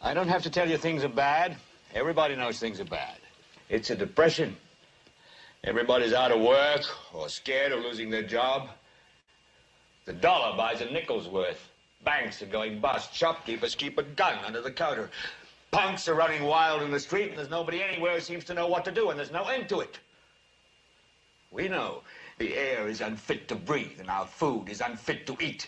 I don't have to tell you things are bad. Everybody knows things are bad. It's a depression. Everybody's out of work or scared of losing their job. The dollar buys a nickel's worth. Banks are going bust. Shopkeepers keep a gun under the counter. Punks are running wild in the street, and there's nobody anywhere who seems to know what to do, and there's no end to it. We know the air is unfit to breathe, and our food is unfit to eat.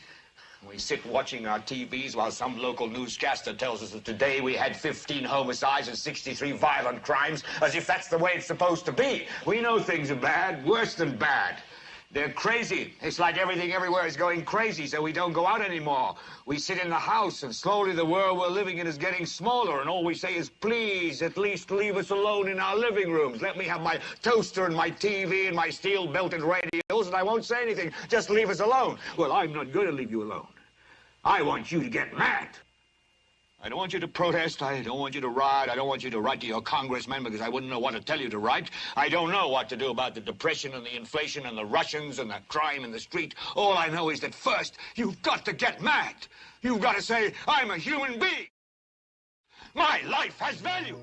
We sit watching our TVs while some local newscaster tells us that today we had 15 homicides and 63 violent crimes, as if that's the way it's supposed to be. We know things are bad, worse than bad. They're crazy. It's like everything everywhere is going crazy, so we don't go out anymore. We sit in the house, and slowly the world we're living in is getting smaller, and all we say is, please, at least leave us alone in our living rooms. Let me have my toaster and my TV and my steel-belted radios, and I won't say anything. Just leave us alone. Well, I'm not going to leave you alone. I want you to get mad. I don't want you to protest. I don't want you to riot. I don't want you to write to your congressman because I wouldn't know what to tell you to write. I don't know what to do about the depression and the inflation and the Russians and the crime in the street. All I know is that first, you've got to get mad. You've got to say, I'm a human being. My life has value.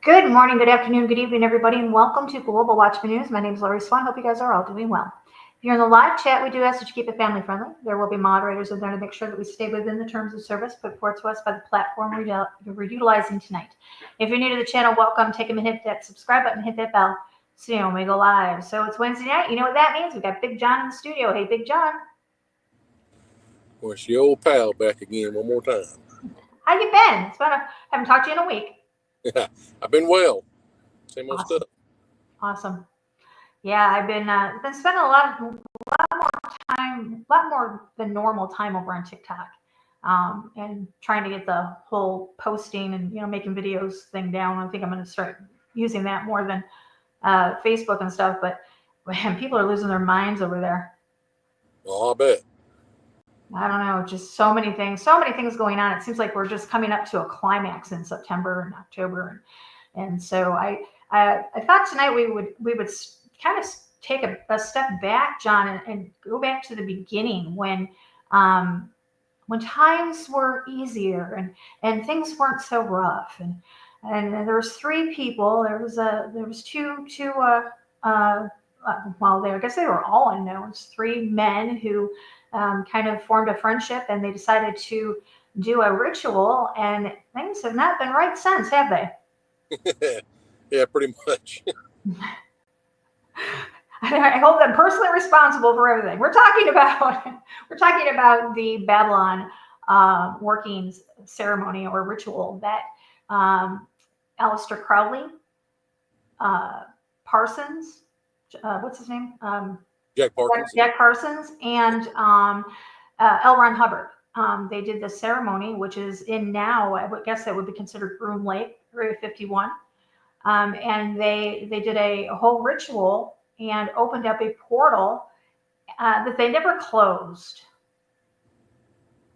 Good morning, good afternoon, good evening, everybody, and welcome to Global Watchman News. My name is Lori Swan. Hope you guys are all doing well. If you're in the live chat, we do ask that you keep it family friendly. There will be moderators in there to make sure that we stay within the terms of service put forth to us by the platform we're utilizing tonight. If you're new to the channel, welcome. Take a minute, hit that subscribe button, hit that bell, so you know when we go live. So it's Wednesday night. You know what that means? We've got Big John in the studio. Hey, Big John. Well, it's your old pal back again one more time. How you been? Haven't talked to you in a week. Yeah, I've been well. Same old stuff. Awesome. Yeah, I've been spending a lot more than normal time over on TikTok, and trying to get the whole posting and making videos thing down. I think I'm going to start using that more than Facebook and stuff. But man, people are losing their minds over there. Oh, I bet. I don't know, just so many things going on. It seems like we're just coming up to a climax in September and October, and so I thought tonight we would kind of take a step back, John, and go back to the beginning when times were easier and things weren't so rough, and there was three people. There was two I guess they were all unknowns. Three men who kind of formed a friendship, and they decided to do a ritual, and things have not been right since, have they? Yeah, pretty much. I hold them personally responsible for everything. We're talking about the Babalon Working ceremony or ritual that Aleister Crowley, Parsons, what's his name? Jack Parsons. Jack Parsons and L. Hubbard. They did the ceremony, which is in now, I would guess that would be considered Groom Lake, Area 51. and they did a whole ritual and opened up a portal that they never closed.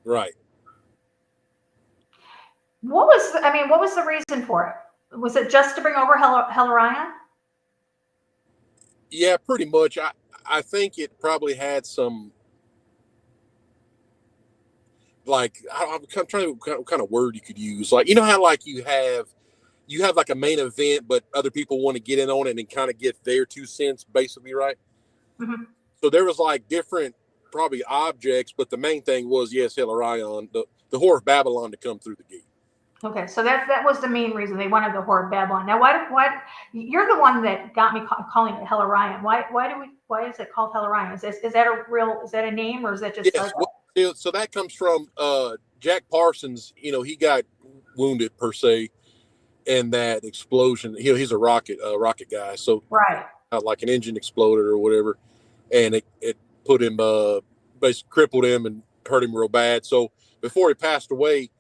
Right. What was the reason for it? Was it just to bring over Hellorion? Yeah, pretty much. I think it probably had some, like, I'm trying to what kind of word you could use. Like, you know how like you have like a main event, but other people want to get in on it and kind of get their 2 cents, basically, right? Mm-hmm. So there was like different probably objects, but the main thing was, yes, Hellorion, the Whore of Babylon, to come through the gate. Okay, so that was the main reason they wanted the Whore of Babylon. Now, why you're the one that got me calling it Hellorion? Why is it called Hellorion? Is that a name, or is that just? Yes, so that comes from Jack Parsons. You know, he got wounded per se in that explosion. He's a rocket guy, so Right. Like an engine exploded or whatever, and it put him basically crippled him and hurt him real bad. So before he passed away,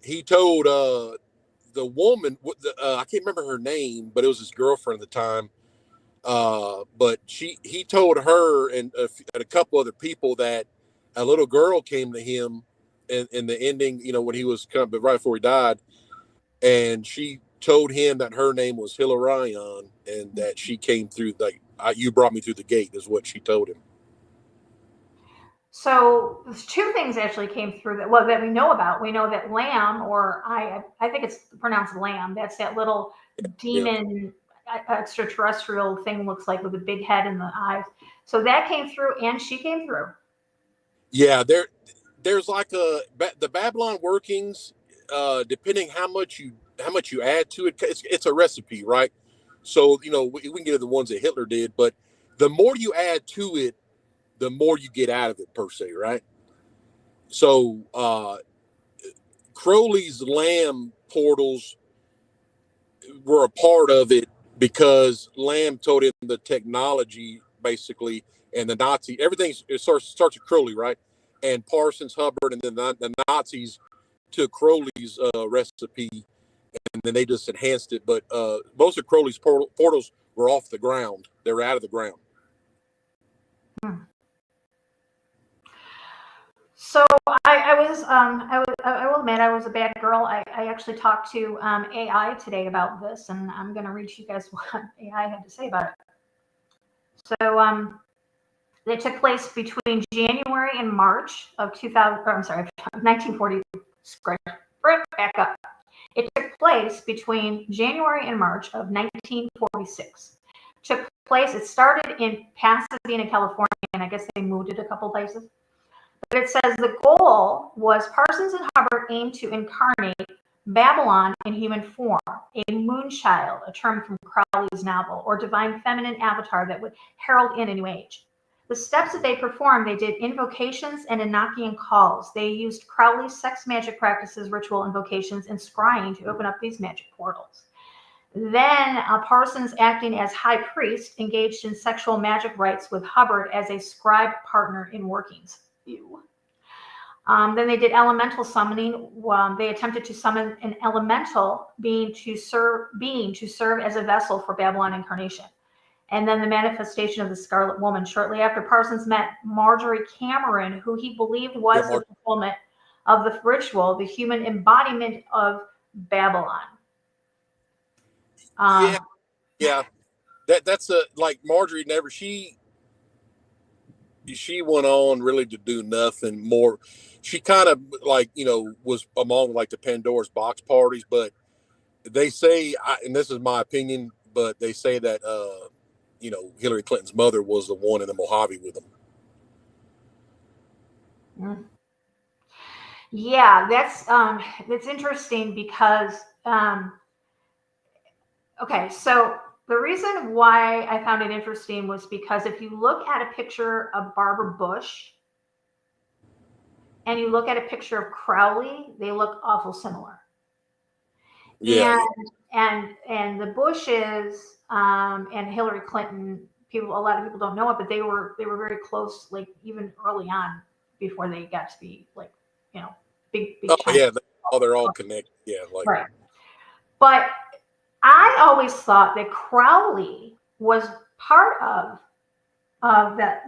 he told the woman, I can't remember her name, but it was his girlfriend at the time. But he told her and a couple other people that a little girl came to him in the ending, you know, when he was coming, but right before he died, and she told him that her name was Hellorion and that she came through, like, you brought me through the gate, is what she told him. So there's two things actually came through that we know about. We know that Lamb, or I think it's pronounced Lamb. That's that little demon extraterrestrial thing, looks like, with a big head and the eyes. So that came through, and she came through. Yeah, there's like the Babalon workings. Depending how much you add to it, it's a recipe, right? So, you know, we can get to the ones that Hitler did, but the more you add to it, the more you get out of it, per se, right? So Crowley's Lamb portals were a part of it because Lamb told him the technology, basically, and the Nazi, everything, it starts with Crowley, right? And Parsons, Hubbard, and then the Nazis took Crowley's recipe, and then they just enhanced it. But most of Crowley's portals were off the ground. They were out of the ground. So I will admit I was a bad girl. I actually talked to AI today about this, and I'm going to read you guys what AI had to say about it. So they took place between January and March of 1940. Back up. It took place between January and March of 1946. It started in Pasadena, California, and I guess they moved it a couple places. But it says the goal was Parsons and Hubbard aimed to incarnate Babylon in human form, a moonchild, a term from Crowley's novel, or divine feminine avatar that would herald in a new age. The steps that they performed, they did invocations and Enochian calls. They used Crowley's sex magic practices, ritual invocations, and scrying to open up these magic portals. Then Parsons, acting as high priest, engaged in sexual magic rites with Hubbard as a scribe partner in workings. Ew. Then they did elemental summoning. They attempted to summon an elemental being to serve as a vessel for Babylon incarnation. And then the manifestation of the Scarlet Woman. Shortly after, Parsons met Marjorie Cameron, who he believed was the fulfillment of the ritual, the human embodiment of Babylon. Yeah. That's like Marjorie never, she went on really to do nothing more. She kind of, like, you know, was among like the Pandora's box parties, but they say, and this is my opinion, but they say that you know, Hillary Clinton's mother was the one in the Mojave with them. Yeah, that's interesting because okay, so the reason why I found it interesting was because if you look at a picture of Barbara Bush and you look at a picture of Crowley, they look awful similar. Yeah. And the Bushes and Hillary Clinton, a lot of people don't know it, but they were very close, like even early on, before they got to be, like, you know, big. Oh, yeah, they're all connected. Yeah, like right. But I always thought that Crowley was part of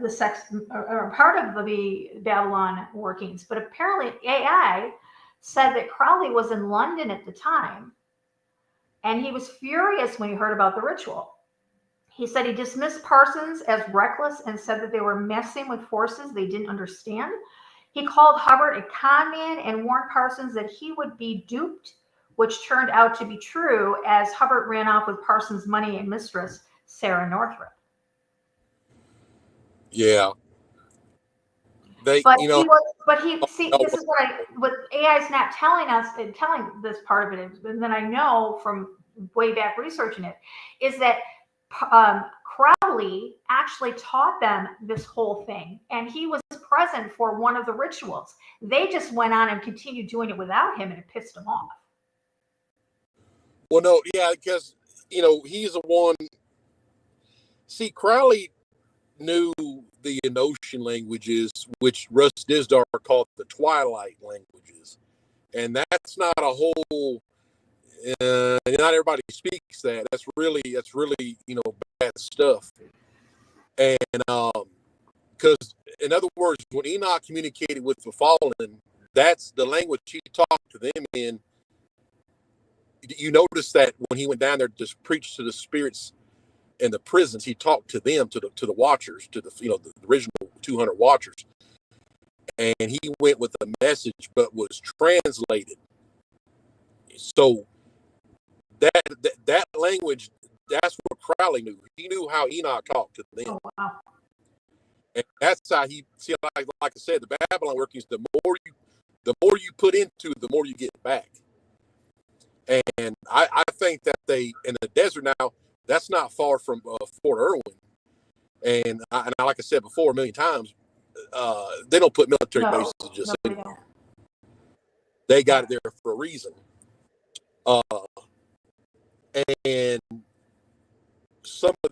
the sex, or part of the Babalon workings, but apparently AI said that Crowley was in London at the time, and he was furious when he heard about the ritual. He said he dismissed Parsons as reckless and said that they were messing with forces they didn't understand. He called Hubbard a con man and warned Parsons that he would be duped, which turned out to be true as Hubbard ran off with Parsons' money and mistress, Sarah Northrup. Yeah. They, But you know, this is what AI is not telling us, and telling this part of it is, and then I know from way back researching it, is that Crowley actually taught them this whole thing, and he was present for one of the rituals. They just went on and continued doing it without him, and it pissed him off. Well, no, yeah, because, you know, he's the one. See, Crowley knew the Enochian languages, which Russ Dizdar called the Twilight languages. And that's not a whole, not everybody speaks that. That's really, you know, bad stuff. And, because, in other words, when Enoch communicated with the fallen, that's the language he talked to them in. You notice that when he went down there to preach to the spirits in the prisons, he talked to them, to the watchers, to the, you know, the original 200 watchers, and he went with the message, but was translated. So that language, that's what Crowley knew. He knew how Enoch talked to them. Oh, wow. And that's how he, see, like I said, the Babalon workings, the more you put into, the more you get back. And I think that they, in the desert now, that's not far from Fort Irwin. And like I said before a million times, they don't put military bases just sitting there. They got it there for a reason. And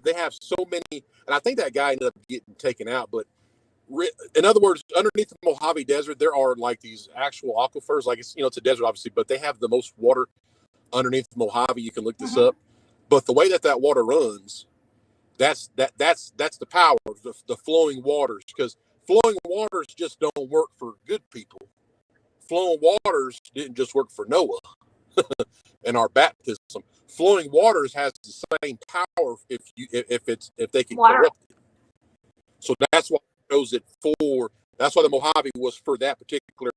they have so many, and I think that guy ended up getting taken out. But in other words, underneath the Mojave Desert, there are like these actual aquifers. Like, it's, you know, it's a desert obviously, but they have the most water underneath the Mojave. You can look this up. But the way that water runs, that's the power of the flowing waters, because flowing waters just don't work for good people. Flowing waters didn't just work for Noah and our baptism. Flowing waters has the same power if they can corrupt it. So that's why it knows it for. That's why the Mojave was for that particular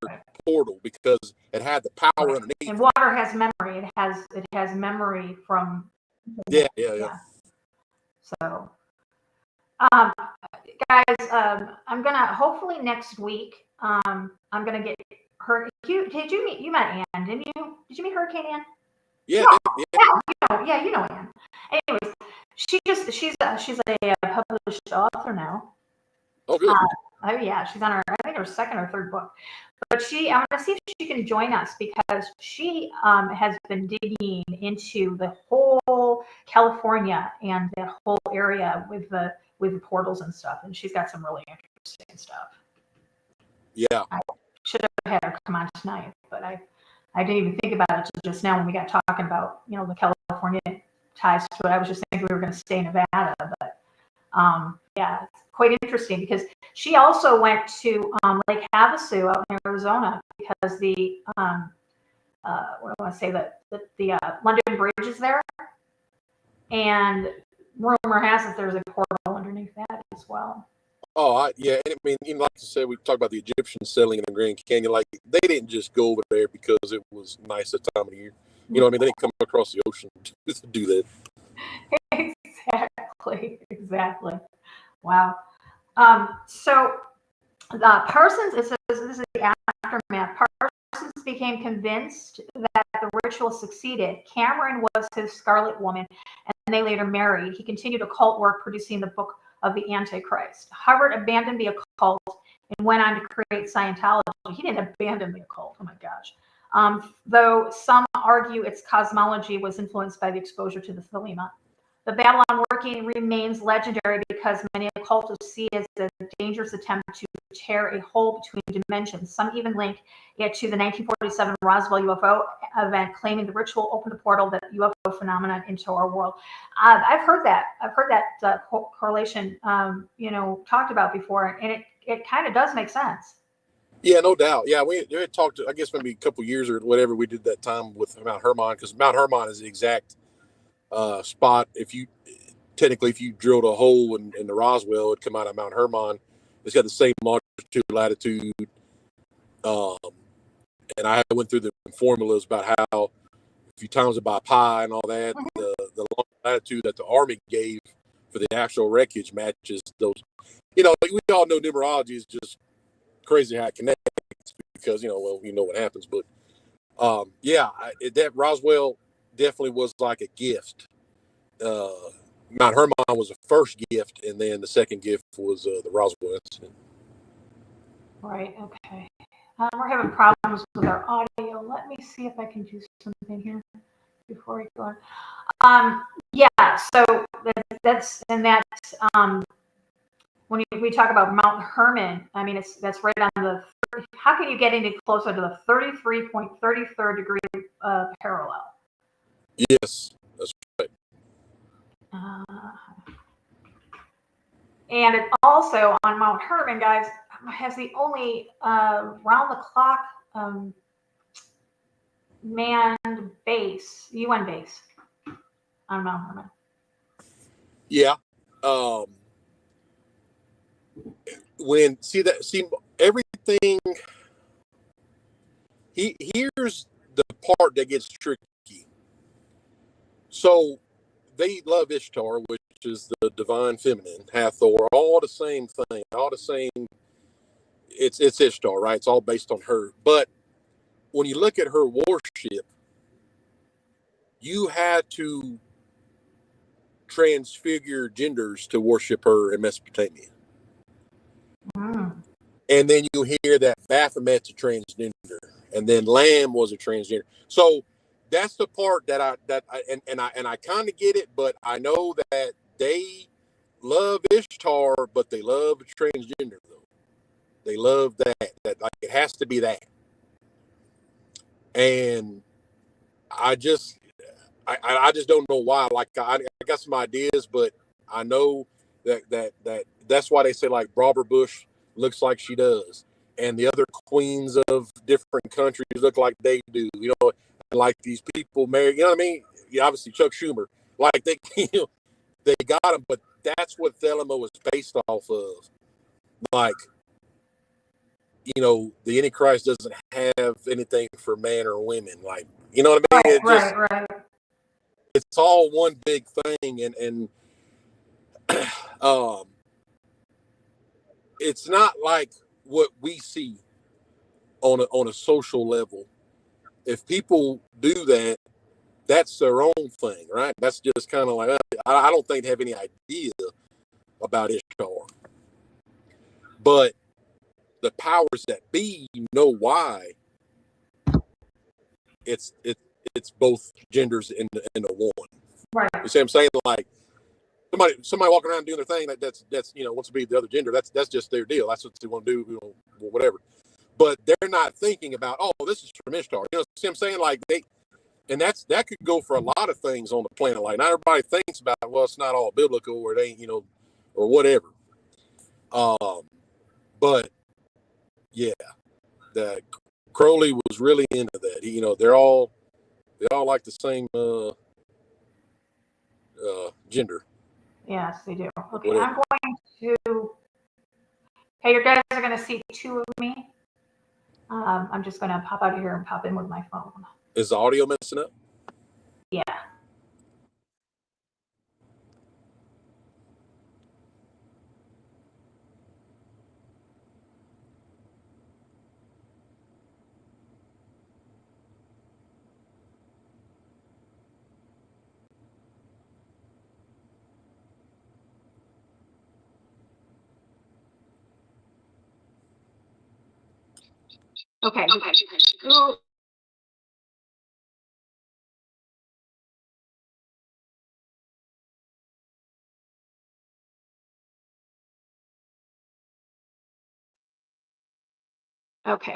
portal, because it had the power underneath. And water has memory. It has memory from. Yeah. So, guys, I'm gonna hopefully next week. I'm gonna get her. Did you met Ann? Didn't you? Did you meet Hurricane Ann? Yeah. You know Ann. Anyways, she's a published author now. Oh, good. Oh yeah, she's on her second or third book. But I'm going to see if she can join us, because she has been digging into the whole California and that whole area with the portals and stuff, and she's got some really interesting stuff. Yeah, I should have had her come on tonight, but I didn't even think about it just now when we got talking about, you know, the California ties to it. I was just thinking we were going to stay in Nevada, but yeah, it's quite interesting, because she also went to Lake Havasu out in Arizona, because the what do I want to say, the London Bridge is there, and rumor has it there's a portal underneath that as well. Oh, yeah. And I mean, you know, like I said, we talked about the Egyptians settling in the Grand Canyon. Like, they didn't just go over there because it was nice at the time of the year. You know what I mean? They didn't come across the ocean to do that. Exactly. Wow. So Parsons, it says, this is the aftermath. Parsons became convinced that the ritual succeeded. Cameron was his Scarlet Woman, and they later married. He continued occult work, producing the Book of the Antichrist. Hubbard abandoned the occult and went on to create Scientology. He didn't abandon the occult. Oh my gosh. Though some argue its cosmology was influenced by the exposure to the Thelema. The Babalon Working remains legendary because many occultists see it as a dangerous attempt to tear a hole between dimensions. Some even link it to the 1947 Roswell UFO event claiming the ritual opened the portal that UFO phenomenon into our world. I've heard that. I've heard that correlation, talked about before, and it kind of does make sense. Yeah, no doubt. Yeah, we had talked, I guess maybe a couple of years or whatever we did that time with Mount Hermon, because Mount Hermon is the exact spot. If you drilled a hole in the Roswell, it'd come out of Mount Hermon. It's got the same longitude, latitude. And I went through the formulas about how if you times it by pi and all that, the latitude that the Army gave for the actual wreckage matches those. We all know numerology is just crazy how it connects because, what happens. But, that Roswell definitely was like a gift. Mount Hermon was the first gift, and then the second gift was the Roswell incident. Right, okay. We're having problems with our audio. Let me see if I can do something here before we go on. So that's when we talk about Mount Hermon, I mean, that's right on the, how can you get any closer to the 33.33rd degree parallel? Yes, that's right. And it also, on Mount Hermon, guys, has the only round-the-clock manned base, UN base on Mount Hermon. Yeah. Everything. Here's the part that gets tricky. So they love Ishtar, which is the divine feminine, Hathor, all the same thing, all the same. It's Ishtar, right? It's all based on her. But when you look at her worship, you had to transfigure genders to worship her in Mesopotamia. And then you hear that Baphomet's a transgender, and then Lamb was a transgender. So that's the part that I kind of get it, but I know that they love Ishtar, but they love transgender though. They love that like it has to be that. And I just don't know why. Like I got some ideas, but I know that's why they say like Barbara Bush looks like she does, and the other queens of different countries look like they do. Like these people married. You know what I mean? Yeah, obviously Chuck Schumer. Like they got him, but that's what Thelema was based off of. Like, the Antichrist doesn't have anything for man or women. Like, you know what I mean? Right. It's all one big thing, and it's not like what we see on a social level. If people do that, that's their own thing, right? That's just kind of like I don't think they have any idea about Ishtar, but the powers that be know why. It's both genders in the one. Right. You see what I'm saying? Like somebody walking around doing their thing that's wants to be the other gender. That's just their deal. That's what they want to do. Whatever. But they're not thinking about, oh, this is from Ishtar. See what I'm saying? Like that could go for a lot of things on the planet. Like not everybody thinks about, well, it's not all biblical or it ain't, or whatever. But yeah, that Crowley was really into that. They all like the same gender. Yes, they do. Okay, Whatever. I'm going to. Hey, you guys are going to see two of me. I'm just going to pop out of here and pop in with my phone. Is the audio messing up? Yeah. Okay. Ooh. Okay.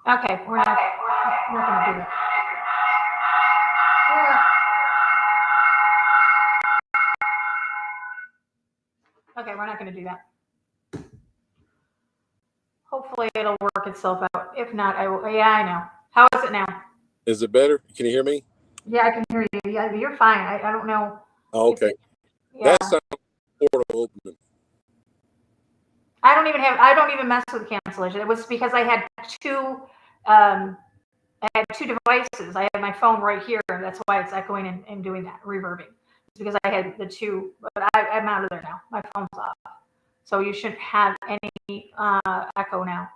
Okay, we're not going to do that. Okay, we're not going to do that. Hopefully it'll work itself out. If not, I will. Yeah, I know. How is it now? Is it better? Can you hear me? Yeah, I can hear you. Yeah, you're fine. I don't know. Oh, okay. Yeah. That sounds portal opening. I don't even mess with cancellation. It was because I had two devices. I had my phone right here, and that's why it's echoing and doing that, reverbing. It's because I had the two, but I'm out of there now. My phone's off. So you shouldn't have any echo now.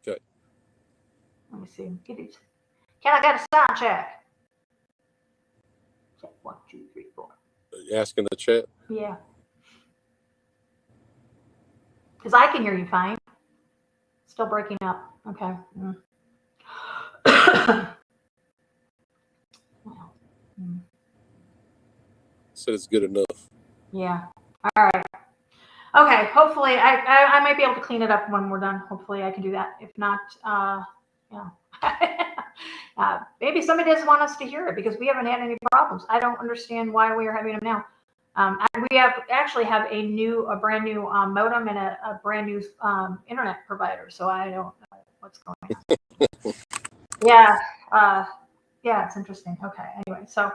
Okay. Let me see. Can I get a sound check? Check 1, 2, 3, 4. Are you asking the chat? Yeah. Because I can hear you fine. Still breaking up. Okay. Said it's good enough. Yeah. All right. Okay. Hopefully, I might be able to clean it up when we're done. Hopefully, I can do that. If not, maybe somebody doesn't want us to hear it because we haven't had any problems. I don't understand why we are having them now. We actually have a brand new modem and a brand new internet provider. So I don't know what's going on. Yeah, it's interesting. Okay. Anyway, so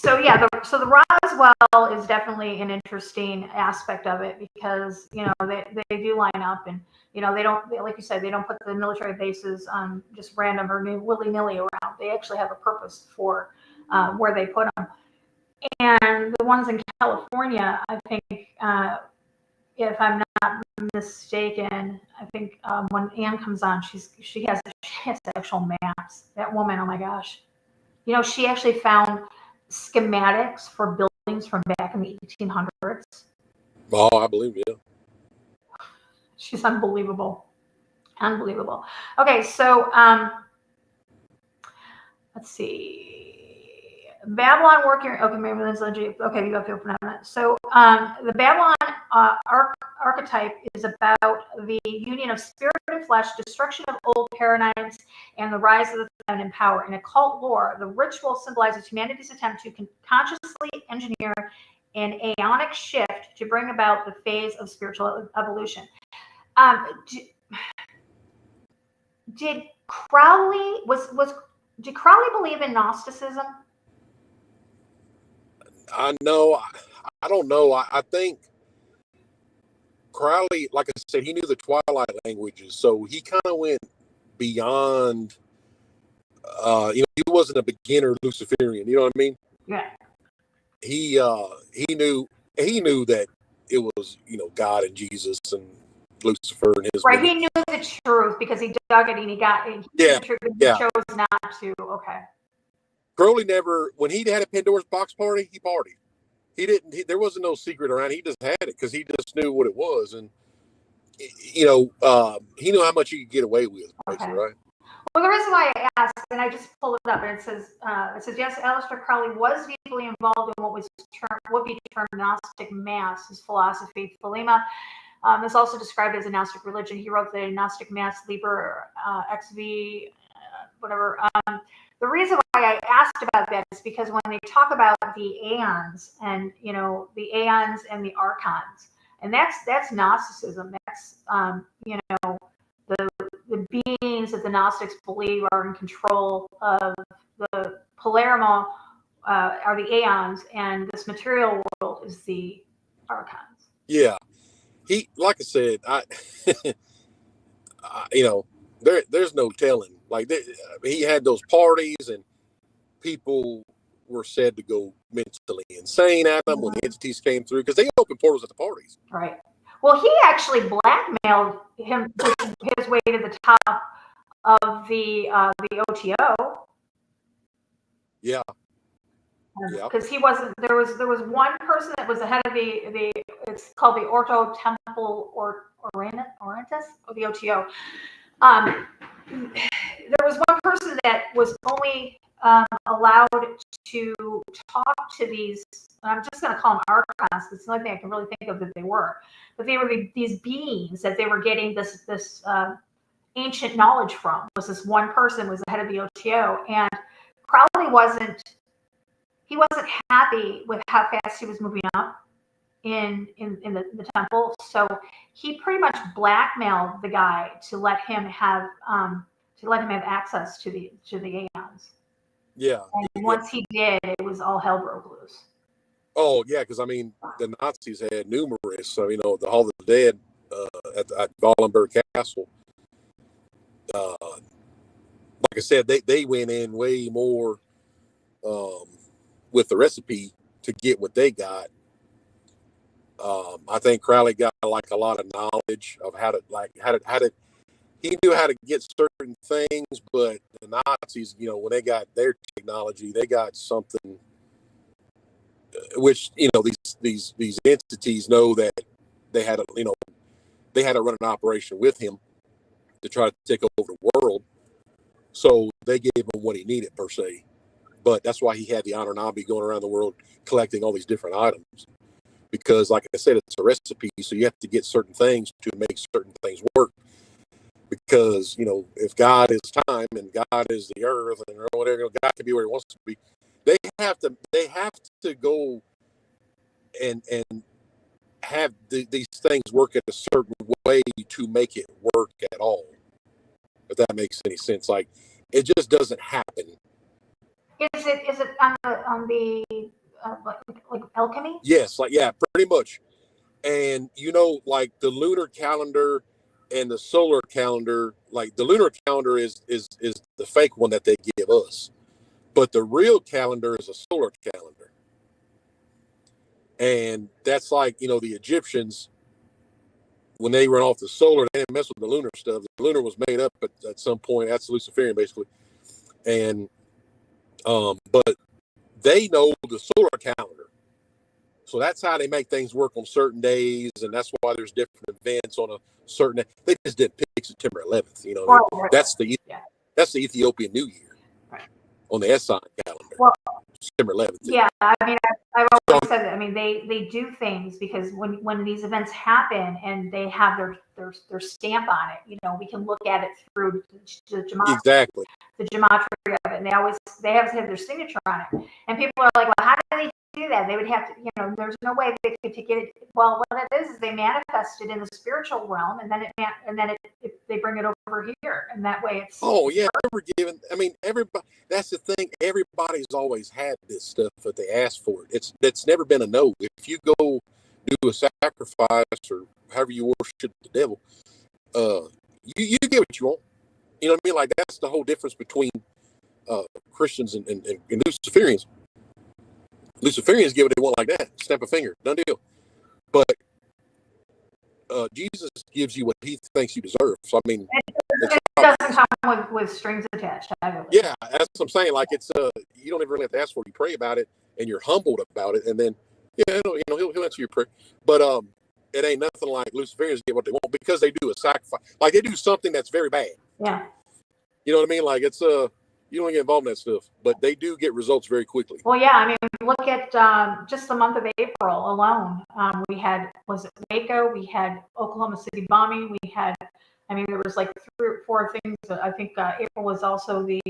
the Roswell is definitely an interesting aspect of it because they do line up and they don't, like you said, they don't put the military bases just random or willy-nilly around. They actually have a purpose for where they put them. And the ones in California, I think, if I'm not mistaken, I think when Anne comes on, she has actual maps. That woman, oh my gosh, she actually found schematics for buildings from back in the 1800s. Oh, I believe you. She's unbelievable. Okay, so let's see. Babalon Working. Okay, maybe that's legit. Okay, you have to open that. So the Babalon archetype is about the union of spirit and flesh, destruction of old paradigms, and the rise of the feminine power. In occult lore, the ritual symbolizes humanity's attempt to consciously engineer an aeonic shift to bring about the phase of spiritual evolution. Did Crowley did Crowley believe in Gnosticism? I don't know. I think Crowley, like I said, he knew the Twilight languages, so he kind of went beyond. He wasn't a beginner Luciferian. You know what I mean? Yeah. He knew that it was God and Jesus and Lucifer and his. Right. He knew the truth because he dug it and he got it. He chose not to. Okay. Crowley never, when he had a Pandora's box party, he partied. There wasn't no secret around it. He just had it because he just knew what it was. And, he knew how much he could get away with, basically, right? Well, the reason why I asked, and I just pulled it up, and it says, yes, Aleister Crowley was deeply involved in what would be termed Gnostic Mass, his philosophy. Thelema is also described as a Gnostic religion. He wrote the Gnostic Mass, Liber XV, whatever. The reason why I asked about that is because when they talk about the Aeons and the Aeons and the Archons, and that's Gnosticism. That's the beings that the Gnostics believe are in control of the Palermo are the Aeons, and this material world is the Archons. Yeah, he, like I said, there's no telling. Like he had those parties, and people were said to go mentally insane at them when the entities came through because they opened portals at the parties. Right. Well, he actually blackmailed him his way to the top of the OTO. Yeah. Because he wasn't. There was one person that was the head of the it's called the Orto Temple or Orientis or the OTO. there was one person that was only allowed to talk to these. I'm just going to call them archons. It's the only thing I can really think of that they were. But they were these beings that they were getting this ancient knowledge from. Was this one person was the head of the OTO, and Crowley wasn't happy with how fast he was moving up in the temple. So he pretty much blackmailed the guy to let him have access to the Aeons. Yeah. And once he did, it was all hell broke loose. Oh yeah, because I mean the Nazis had numerous. So the Hall of the Dead at Wallenberg Castle. Like I said, they went in way more with the recipe to get what they got. I think Crowley got like a lot of knowledge of how to he knew how to get certain things, but the Nazis, when they got their technology, they got something which these entities know that they had to run an operation with him to try to take over the world. So they gave him what he needed per se, but that's why he had the Anunnaki going around the world collecting all these different items. Because, like I said, it's a recipe, so you have to get certain things to make certain things work. Because, if God is time and God is the earth and whatever, God can be where He wants to be. They have to go and have these things work in a certain way to make it work at all. If that makes any sense, like it just doesn't happen. Is it on the like alchemy? Yes, pretty much. And like the lunar calendar and the solar calendar, like the lunar calendar is the fake one that they give us, but the real calendar is a solar calendar. And that's like the Egyptians, when they run off the solar, they didn't mess with the lunar stuff. The lunar was made up at some point. That's Luciferian basically. And but they know the solar calendar. So that's how they make things work on certain days, and that's why there's different events on a certain day. They just didn't pick September 11th. That's the Ethiopian New Year on the S sign calendar. Well, September 11th. Yeah, I mean, I've always said that. I mean, they do things because when these events happen and they have their stamp on it, we can look at it through the gematria. Exactly. The gematria of it, and they have to have their signature on it. And people are like, well, how do they do that? They would have to, there's no way they could get it. Well, what it is they manifest it in the spiritual realm, and then they bring it over here, and that way it's. Oh yeah, never given. I mean, everybody. That's the thing. Everybody's always had this stuff, but they ask for it. It's never been a no. If you go do a sacrifice or however you worship the devil, you get what you want. You know what I mean? Like that's the whole difference between Christians and Luciferians. Luciferians get what they want like that. Snap a finger, done deal. But Jesus gives you what He thinks you deserve. So I mean, it doesn't come with strings attached. Yeah, that's what I'm saying. Like it's you don't even really have to ask for it. You pray about it and you're humbled about it, and then he'll answer your prayer. But it ain't nothing like Luciferians get what they want because they do a sacrifice. Like they do something that's very bad. Yeah. You know what I mean? Like it's you don't get involved in that stuff, but they do get results very quickly. Well, yeah. I mean, look at just the month of April alone. We had Waco? We had Oklahoma City bombing. We had. I mean, there was like 3 or 4 things. I think April was also the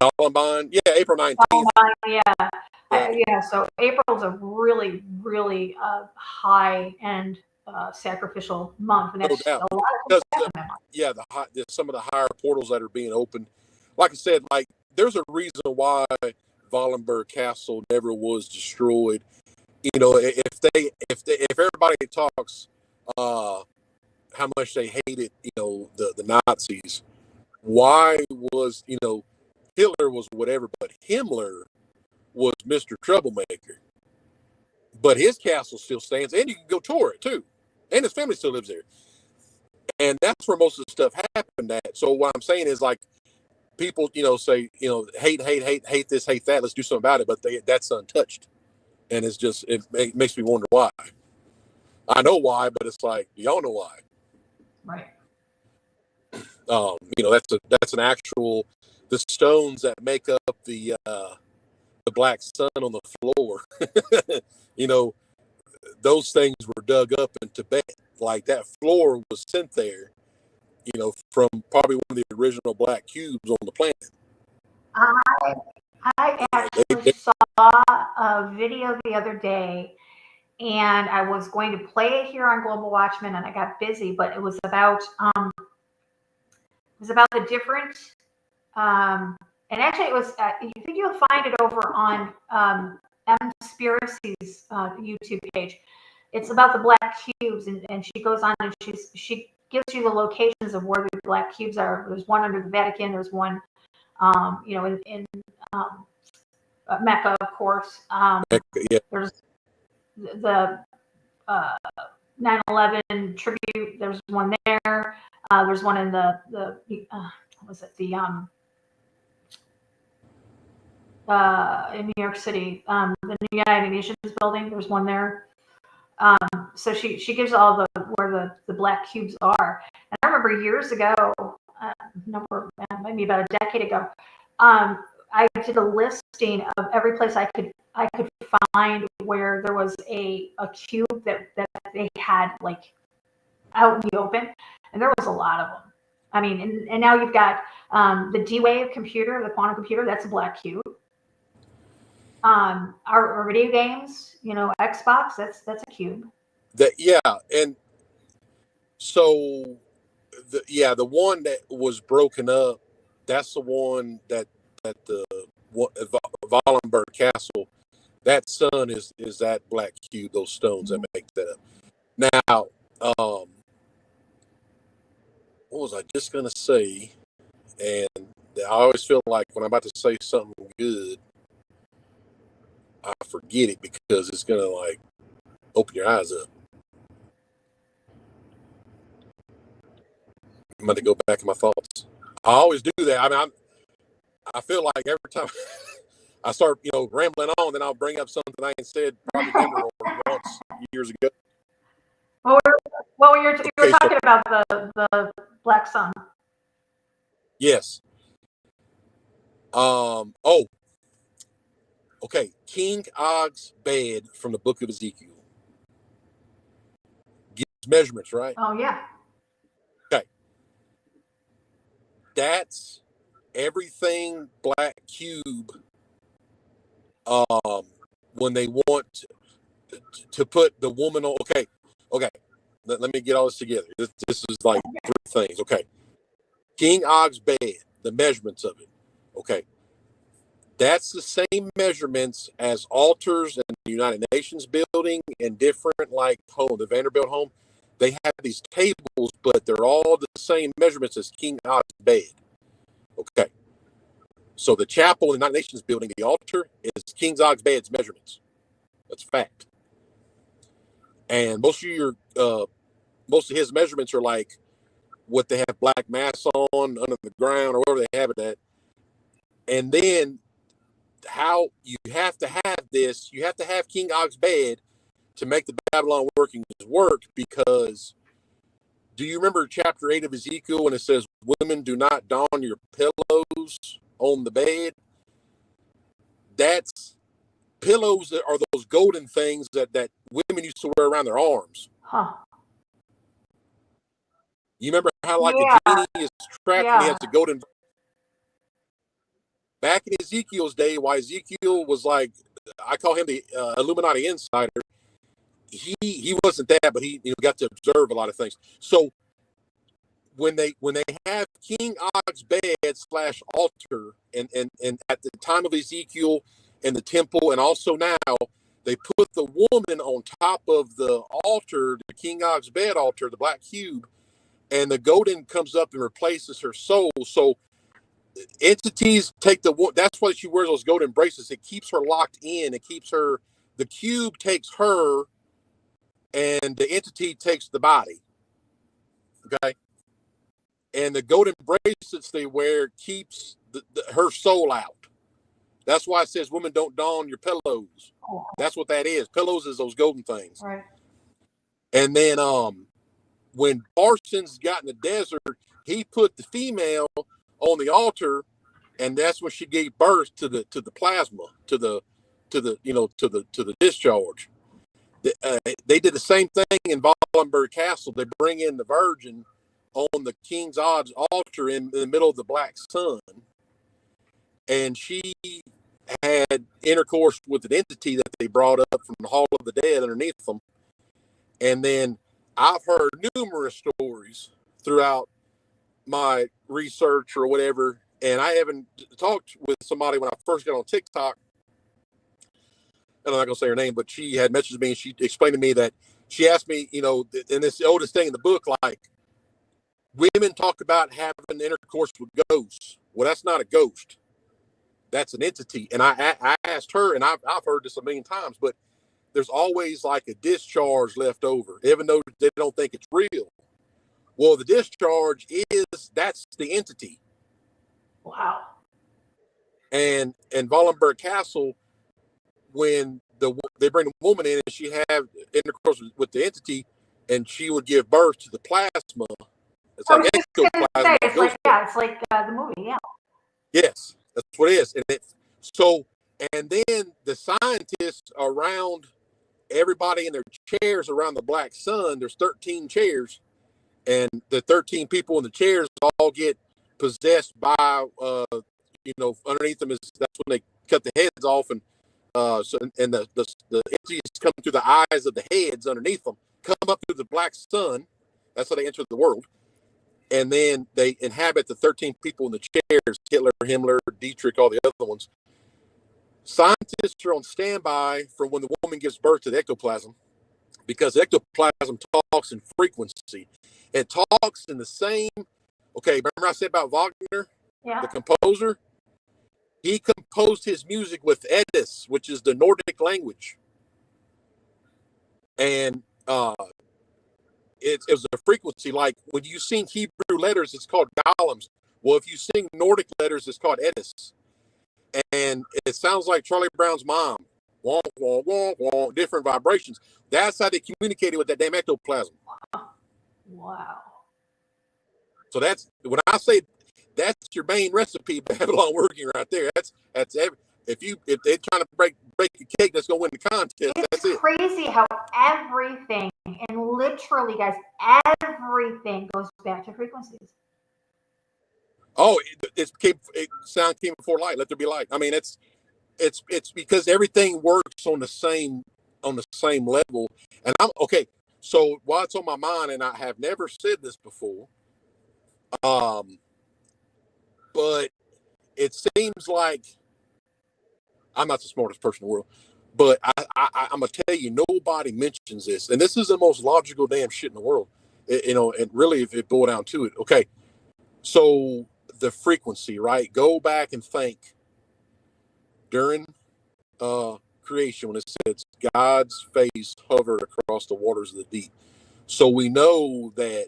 Columbine. Yeah, April 19th. Yeah. So April's a really, really high end sacrificial month, and that's no doubt. a lot of things happen. Some of the higher portals that are being opened. Like I said, like there's a reason why Wallenberg Castle never was destroyed. If everybody talks how much they hated, the Nazis, why was Hitler was whatever, but Himmler was Mr. Troublemaker. But his castle still stands, and you can go tour it too, and his family still lives there. And that's where most of the stuff happened at. So what I'm saying is like. People, say, hate this, hate that. Let's do something about it. But that's untouched, and it's just it makes me wonder why. I know why, but it's like y'all know why. Right. That's an actual, the stones that make up the black sun on the floor. Those things were dug up in Tibet. Like that floor was sent there, from probably one of the original black cubes on the planet. I actually saw a video the other day, and I was going to play it here on Global Watchmen, and I got busy. But it was about the different, and actually it was. You think you'll find it over on Conspiracy's YouTube page. It's about the black cubes, and she goes on and she gives you the locations of where the black cubes are. There's one under the Vatican. There's one, in Mecca, of course. Yeah. There's the 9/11 tribute. There's one there. There's one in the what was it? The in New York City, the United Nations building. There's one there. So she gives all where the black cubes are. And I remember years ago, maybe about a decade ago, I did a listing of every place I could find where there was a cube that they had like out in the open, and there was a lot of them. I mean, and now you've got the D-Wave computer, the quantum computer. That's a black cube. Our video games, Xbox, that's a cube. And so the one that was broken up, that's the one that the Wallenberg Castle, that sun is that black cube, those stones that make that up. Now, what was I just gonna say? And I always feel like when I'm about to say something good, I forget it because it's gonna like open your eyes up. I'm about to go back in my thoughts. I always do that. I mean, I feel like every time I start, rambling on, then I'll bring up something I ain't said probably never or once years ago. You were talking about the black sun. Yes. Okay. King Og's bed from the book of Ezekiel gives measurements, right? Oh yeah. Okay. That's everything black cube. When they want to put the woman on. Okay. Let me get all this together. This is like three things. Okay. King Og's bed, the measurements of it. Okay. That's the same measurements as altars in the United Nations building and different like home, the Vanderbilt home. They have these tables, but they're all the same measurements as King Og's bed. Okay. So the chapel in the United Nations building, the altar, is King Og's bed's measurements. That's a fact. And most of his measurements are like what they have black mass on under the ground or wherever they have it at. And then how you have to have this, you have to have King Og's bed to make the Babalon Working work, because do you remember chapter 8 of Ezekiel when it says, women do not don your pillows on the bed? That's pillows that are those golden things that women used to wear around their arms. Huh. You remember how like a genie is trapped and he has the golden. Back in Ezekiel's day, why Ezekiel was like, I call him the Illuminati insider. He wasn't that, but he got to observe a lot of things. So when they have King Og's bed / altar, and at the time of Ezekiel in the temple, and also now, they put the woman on top of the altar, the King Og's bed altar, the black cube, and the golden comes up and replaces her soul. So entities take that's why she wears those golden bracelets. It keeps her locked in. It keeps her, the cube takes her, and the entity takes the body. Okay. And the golden bracelets they wear keeps her soul out. That's why it says women don't don your pillows. That's what that is. Pillows is those golden things. Right. And then when Parsons got in the desert, he put the female on the altar, and that's when she gave birth to the plasma, to the discharge. They did the same thing in Wallenberg Castle. They bring in the Virgin on the King's Odds altar in the middle of the black sun, and she had intercourse with an entity that they brought up from the Hall of the Dead underneath them. And then I've heard numerous stories throughout my research or whatever, and I haven't talked with somebody when I first got on TikTok. I'm not going to say her name, but she had messaged me and she explained to me that she asked me, and it's the oldest thing in the book, like, women talk about having intercourse with ghosts. Well, that's not a ghost. That's an entity. And I asked her, and I've heard this a million times, but there's always like a discharge left over, even though they don't think it's real. Well, the discharge that's the entity. Wow. And in Wallenberg Castle, when they bring the woman in and she have intercourse with the entity, and she would give birth to the plasma. It's like ectoplasm. It's like the movie, yeah. Yes, that's what it is. And then the scientists around, everybody in their chairs around the black sun, there's 13 chairs, and the 13 people in the chairs all get possessed by, underneath them that's when they cut the heads off, and the entities come through the eyes of the heads underneath them, come up through the black sun. That's how they enter the world. And then they inhabit the 13 people in the chairs, Hitler, Himmler, Dietrich, all the other ones. Scientists are on standby for when the woman gives birth to the ectoplasm, because ectoplasm talks in frequency. It talks in the same, remember I said about Wagner, the composer? He composed his music with Edis, which is the Nordic language. And it was a frequency. Like when you sing Hebrew letters, it's called golems. Well, if you sing Nordic letters, it's called Edis. And it sounds like Charlie Brown's mom. Wonk, wonk, wonk, wonk, different vibrations. That's how they communicated with that damn ectoplasm. Wow. So that's, when I say that's your main recipe, Babalon Working right there. That's if they're trying to break the cake that's going to win the contest, that's it. It's crazy how everything, and literally, guys, everything goes back to frequencies. Oh, sound came before light. Let there be light. I mean, it's because everything works on the same level. And I'm okay. So while it's on my mind, and I have never said this before, but it seems like I'm not the smartest person in the world, but I'm gonna tell you, nobody mentions this, and this is the most logical damn shit in the world. And really, if it boiled down to it, okay. So the frequency, right? Go back and think during creation when it says God's face hovered across the waters of the deep. So we know that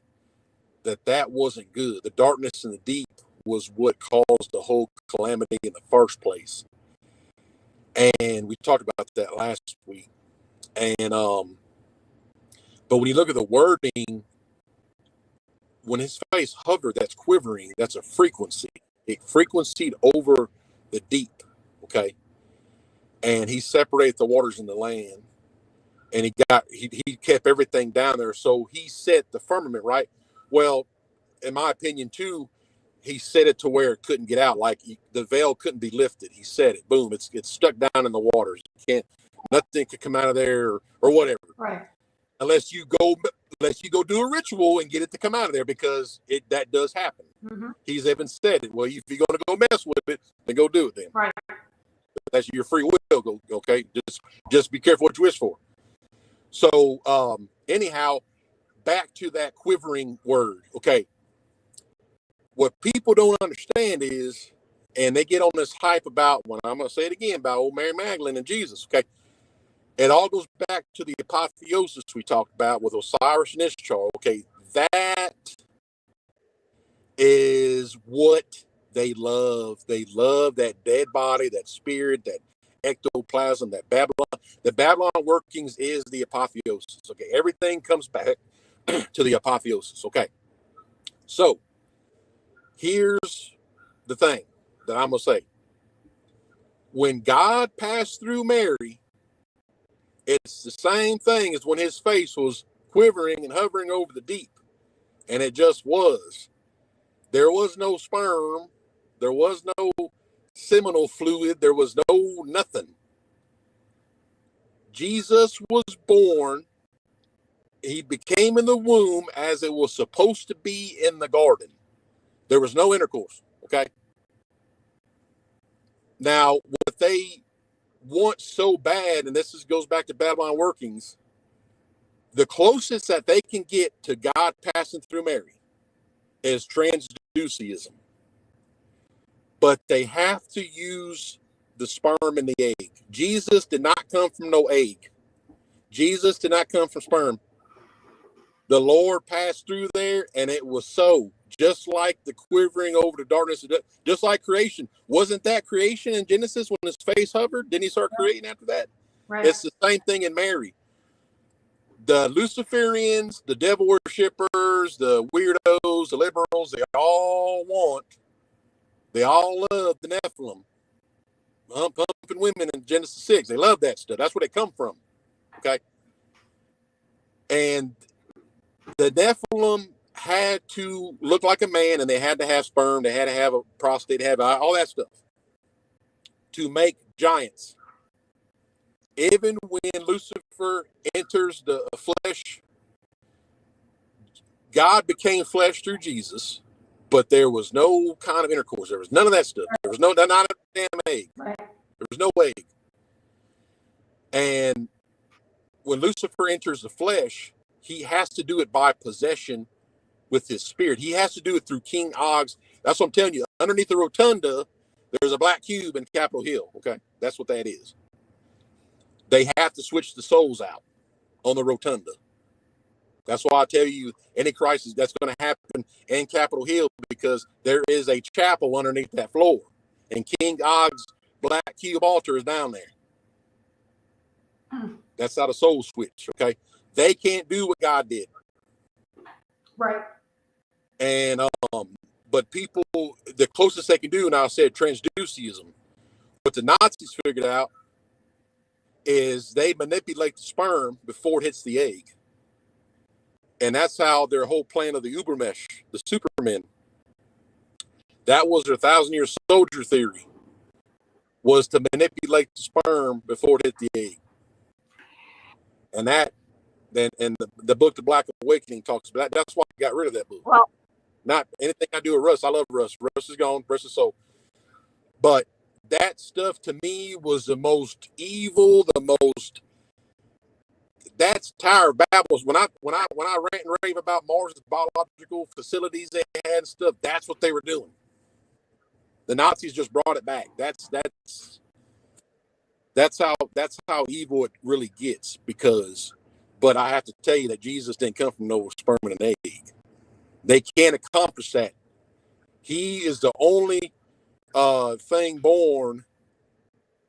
wasn't good. The darkness in the deep was what caused the whole calamity in the first place. And we talked about that last week. And but when you look at the wording, when his face hovered, that's quivering, that's a frequency. It frequencied over the deep, okay? And he separated the waters in the land, and he kept everything down there. So he set the firmament, right? Well, in my opinion too, he set it to where it couldn't get out. Like the veil couldn't be lifted. He set it, boom, it's stuck down in the waters. Nothing could come out of there or whatever. Right. Unless you go do a ritual and get it to come out of there, because that does happen. Mm-hmm. He's even said it. Well, if you're going to go mess with it, then go do it then. Right. That's your free will. Go, okay. Just be careful what you wish for. So anyhow, back to that quivering word. Okay. What people don't understand is, and they get on this hype about, when I'm going to say it again, about old Mary Magdalene and Jesus. Okay. It all goes back to the apotheosis we talked about with Osiris and Ishtar. Okay, that is what they love. They love that dead body, that spirit, that ectoplasm, that Babylon. The Babalon workings is the apotheosis. Okay, everything comes back to the apotheosis. Okay. So here's the thing that I'm going to say. When God passed through Mary, it's the same thing as when his face was quivering and hovering over the deep. And it just was. There was no sperm. There was no seminal fluid. There was no nothing. Jesus was born. He became in the womb as it was supposed to be in the garden. There was no intercourse. Okay. Now, what they want so bad, and goes back to Babalon Workings, the closest that they can get to God passing through Mary is transducism. But they have to use the sperm and the egg. Jesus did not come from no egg. Jesus did not come from sperm. The Lord passed through there, and it was so. Just like the quivering over the darkness, just like creation. Wasn't that creation in Genesis when his face hovered? Didn't he start creating after that? Right. It's the same thing in Mary. The Luciferians, the devil worshippers, the weirdos, the liberals, they all love the Nephilim. Pumping women in Genesis 6. They love that stuff. That's where they come from. Okay. And the Nephilim had to look like a man, and they had to have sperm. They had to have a prostate, have all that stuff to make giants. Even when Lucifer enters the flesh, God became flesh through Jesus, but there was no kind of intercourse. There was none of that stuff. There was not a damn egg. There was no egg. And when Lucifer enters the flesh, he has to do it by possession with his spirit. He has to do it through King Og's. That's what I'm telling you. Underneath the rotunda, there's a black cube in Capitol Hill. Okay. That's what that is. They have to switch the souls out on the rotunda. That's why I tell you, any crisis that's going to happen in Capitol Hill, because there is a chapel underneath that floor, and King Og's black cube altar is down there. That's how the soul switch. Okay. They can't do what God did. Right. And but people, the closest they can do, and I said transducism. What the Nazis figured out is they manipulate the sperm before it hits the egg. And that's how their whole plan of the Ubermesh, the Supermen, that was their 1,000-year soldier theory, was to manipulate the sperm before it hit the egg. And the book, The Black Awakening, talks about that. That's why I got rid of that book. Well, not anything I do with Russ. I love Russ. Russ is gone. Russ is soul. But that stuff to me was the most evil, that's Tower of Babel. When I rant and rave about Mars' biological facilities they had and stuff, that's what they were doing. The Nazis just brought it back. That's how evil it really gets. But I have to tell you that Jesus didn't come from no sperm and an egg. They can't accomplish that. He is the only thing born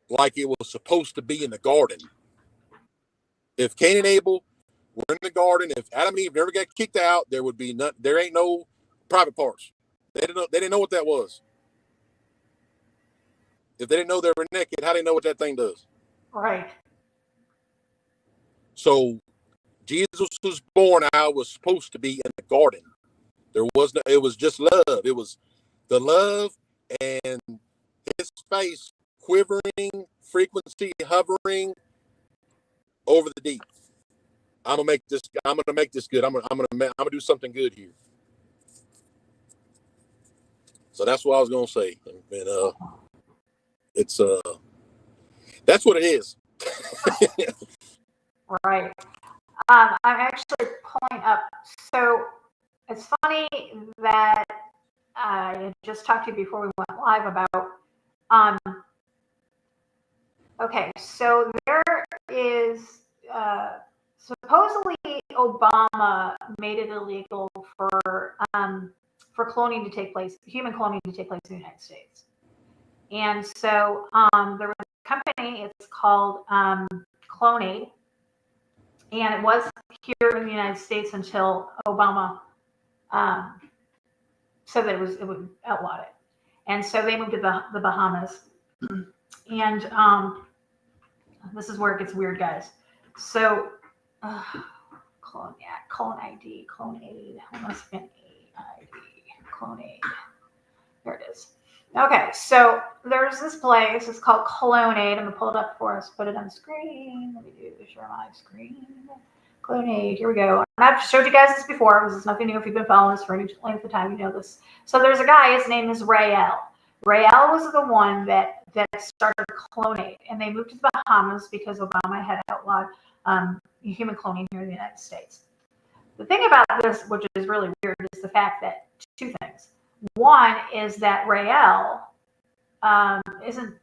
like it was supposed to be in the garden. If Cain and Abel were in the garden, if Adam and Eve never got kicked out, there ain't no private parts. They didn't know what that was. If they didn't know they were naked, how do they know what that thing does? Right. So Jesus was born how it was supposed to be in the garden. It was just love. It was the love and his face quivering, frequency hovering over the deep. I'm gonna make this good. I'm gonna do something good here. So that's what I was gonna say. And it's that's what it is. Right. I'm actually pulling up. So it's funny that I just talked to you before we went live about. Okay, so there is supposedly Obama made it illegal for cloning to take place, human cloning to take place in the United States. And so there was a company, it's called Clonade, And it was here in the United States until Obama said that it would outlaw it. And so they moved to the Bahamas. And this is where it gets weird, guys. So, clone ID, clone aid. Hold on a second. ID, clone aid. There it is. Okay, so there's this place. It's called Clone Aid. I'm going to pull it up for us, put it on the screen. Let me share my screen. Clone Aid. Here we go. And I've showed you guys this before. This is nothing new if you've been following this for any length of time. You know this. So there's a guy. His name is Rael. Rael was the one that started Clone Aid, and they moved to the Bahamas because Obama had outlawed human cloning here in the United States. The thing about this, which is really weird, is the fact that two things. One is that Rael doesn't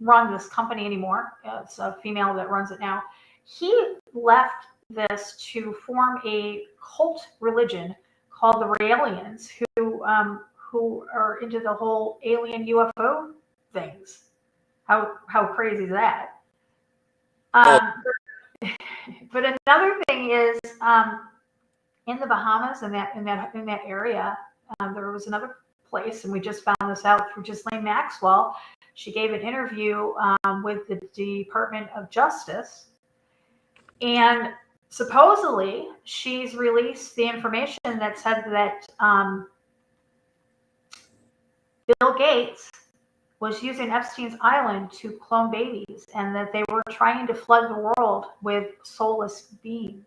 run this company anymore. It's a female that runs it now. He left this to form a cult religion called the Raelians, who are into the whole alien UFO things. How crazy is that? But another thing is in the Bahamas, in that area. There was another place, and we just found this out through Ghislaine Maxwell. She gave an interview with the Department of Justice, and supposedly she's released the information that said that Bill Gates was using Epstein's Island to clone babies, and that they were trying to flood the world with soulless beings.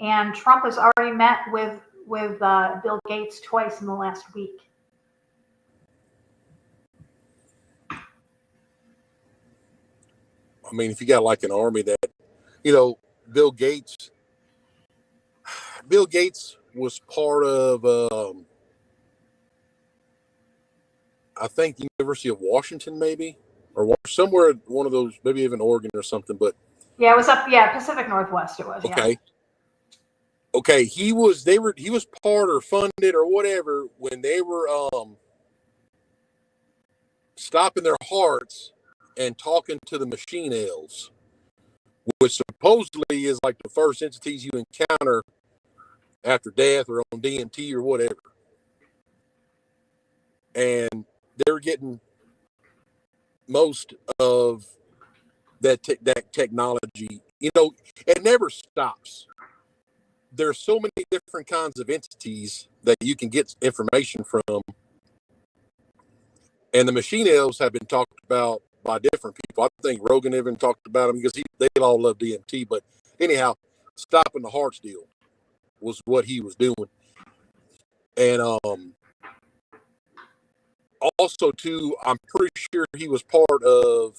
And Trump has already met with Bill Gates twice in the last week. I mean, if you got like an army that, Bill Gates was part of, I think, the University of Washington, maybe, or somewhere, one of those, maybe even Oregon or something. But yeah, it was up, Pacific Northwest. It was. Okay. Yeah. Okay, he was part or funded or whatever when they were stopping their hearts and talking to the machine elves, which supposedly is like the first entities you encounter after death or on DMT or whatever. And they're getting most of that technology. It never stops. There's so many different kinds of entities that you can get information from. And the machine elves have been talked about by different people. I think Rogan even talked about them because they all love DMT. But anyhow, stopping the hearts deal was what he was doing. And also, too, I'm pretty sure he was part of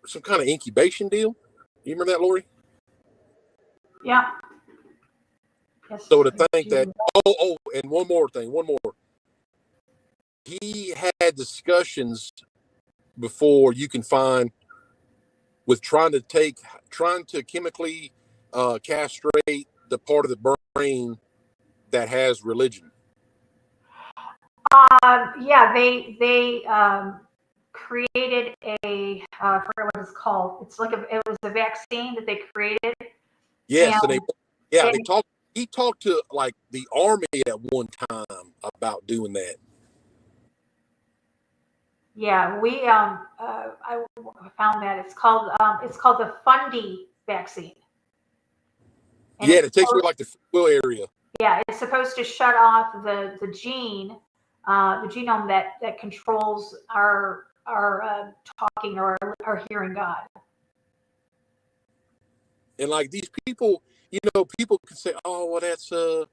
some kind of incubation deal. You remember that, Lori? Yeah. Yes, so to think that, and one more. He had discussions before you can find with trying to chemically castrate the part of the brain that has religion. They created I forget what it's called. It was a vaccine that they created. Yes, he talked to like the army at one time about doing that. Yeah, I found that it's called the Fundy vaccine. And it takes away like the free will area. Yeah, it's supposed to shut off the gene, the genome that controls our talking or our hearing God. And like these people, people can say, "Oh, well, that's but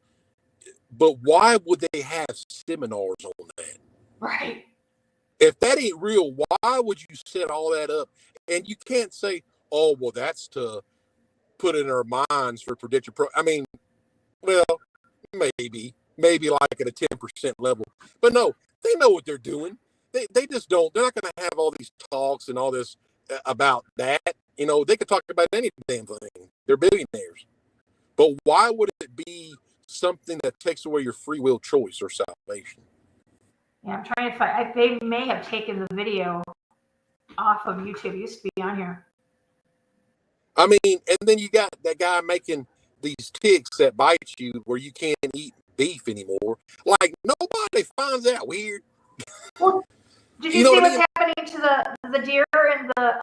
why would they have seminars on that?" Right. If that ain't real, why would you set all that up? And you can't say, "Oh, well, that's to put in our minds for predictive." I mean, well, maybe like at a 10% level, but no, they know what they're doing. They just don't. They're not going to have all these talks and all this about that. They could talk about any damn thing. They're billionaires. But why would it be something that takes away your free will choice or salvation? Yeah, I'm trying to find. They may have taken the video off of YouTube. It used to be on here. I mean, and then you got that guy making these ticks that bite you where you can't eat beef anymore. Like, nobody finds that weird. Well, did you You know see what I what's mean? happening to the deer and the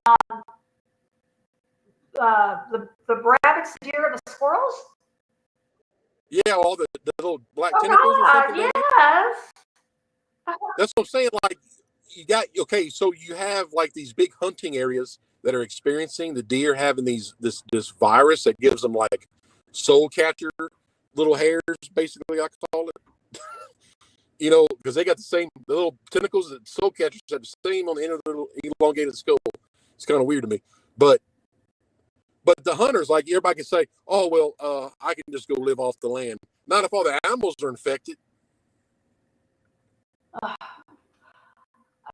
rabbits, the deer, and the squirrels? Yeah, all the little black Oh tentacles or God, something down there. yes. That's what I'm saying. Like, you got, okay, so you have like these big hunting areas that are experiencing the deer having this virus that gives them like soul catcher little hairs, basically, I call it. You know, because they got the little tentacles that soul catchers have the same on the end of the little elongated skull. It's kind of weird to me. But the hunters, like, everybody can say, oh, well, I can just go live off the land. Not if all the animals are infected.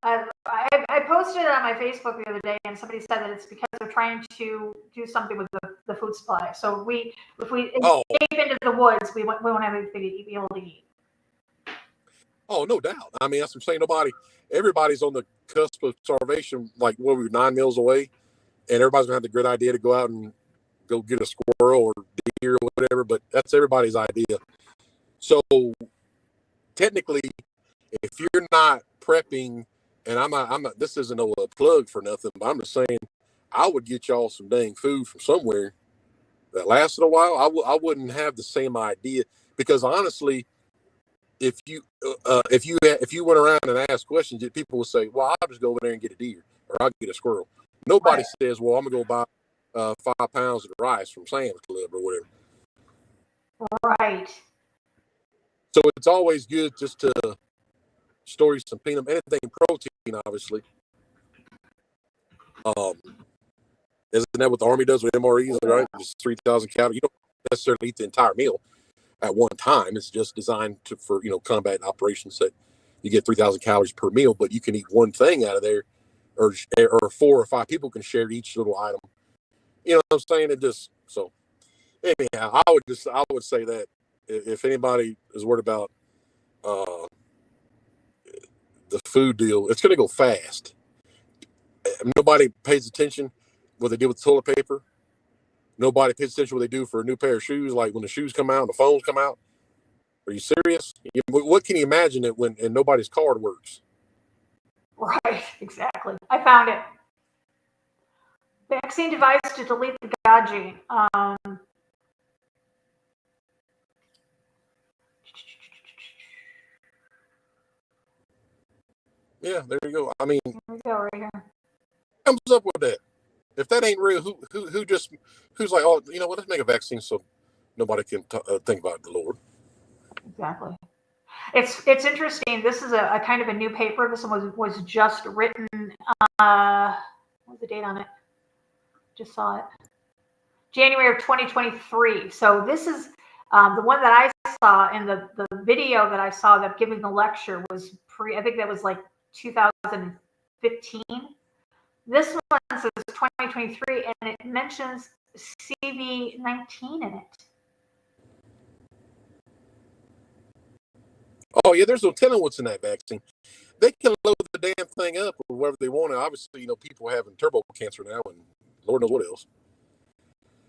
I posted it on my Facebook the other day, and somebody said that it's because they're trying to do something with the food supply. So if we escape into the woods, we won't have anything to be able to eat. Oh, no doubt. I mean, that's what I'm saying. Everybody's on the cusp of starvation, like, what, we're 9 meals away, and everybody's going to have the great idea to go out and go get a squirrel or deer or whatever, but that's everybody's idea. So, technically, if you're not prepping, and I'm not, this isn't a plug for nothing, but I'm just saying, I would get y'all some dang food from somewhere that lasted a while. I wouldn't have the same idea, because honestly, if you went around and asked questions, people would say, well, I'll just go over there and get a deer, or I'll get a squirrel. Nobody says, well, I'm gonna go buy 5 pounds of rice from Sam's Club or whatever. Right. So it's always good just to store you some peanut, anything protein, obviously. Isn't that what the Army does with MREs, right? Just 3,000 calories. You don't necessarily eat the entire meal at one time. It's just designed for combat operations that you get 3,000 calories per meal, but you can eat one thing out of there, or 4 or 5 people can share each little item. You know what I'm saying? It just, so anyhow, I would say that if anybody is worried about the food deal, it's going to go fast. Nobody pays attention what they do with toilet paper. Nobody pays attention what they do for a new pair of shoes, like when the shoes come out and the phones come out. Are you serious? What can you imagine it when and nobody's card works? Right, exactly. I found it. Vaccine device to delete the God gene. Yeah, there you go. I mean, Here we go, right here. Comes up with that. If that ain't real, who's like, oh, you know what? Let's make a vaccine so nobody can think about the Lord. Exactly. It's interesting. This is a kind of a new paper. This one was just written. What was the date on it? Just saw it. January of 2023. So this is the one that I saw, and the video that I saw that giving the lecture was I think that was like 2015. This one says 2023, and it mentions CV19 in it. Oh yeah, there's no telling what's in that vaccine. They can load the damn thing up or whatever they want. And obviously, people having turbo cancer now, and Lord knows what else.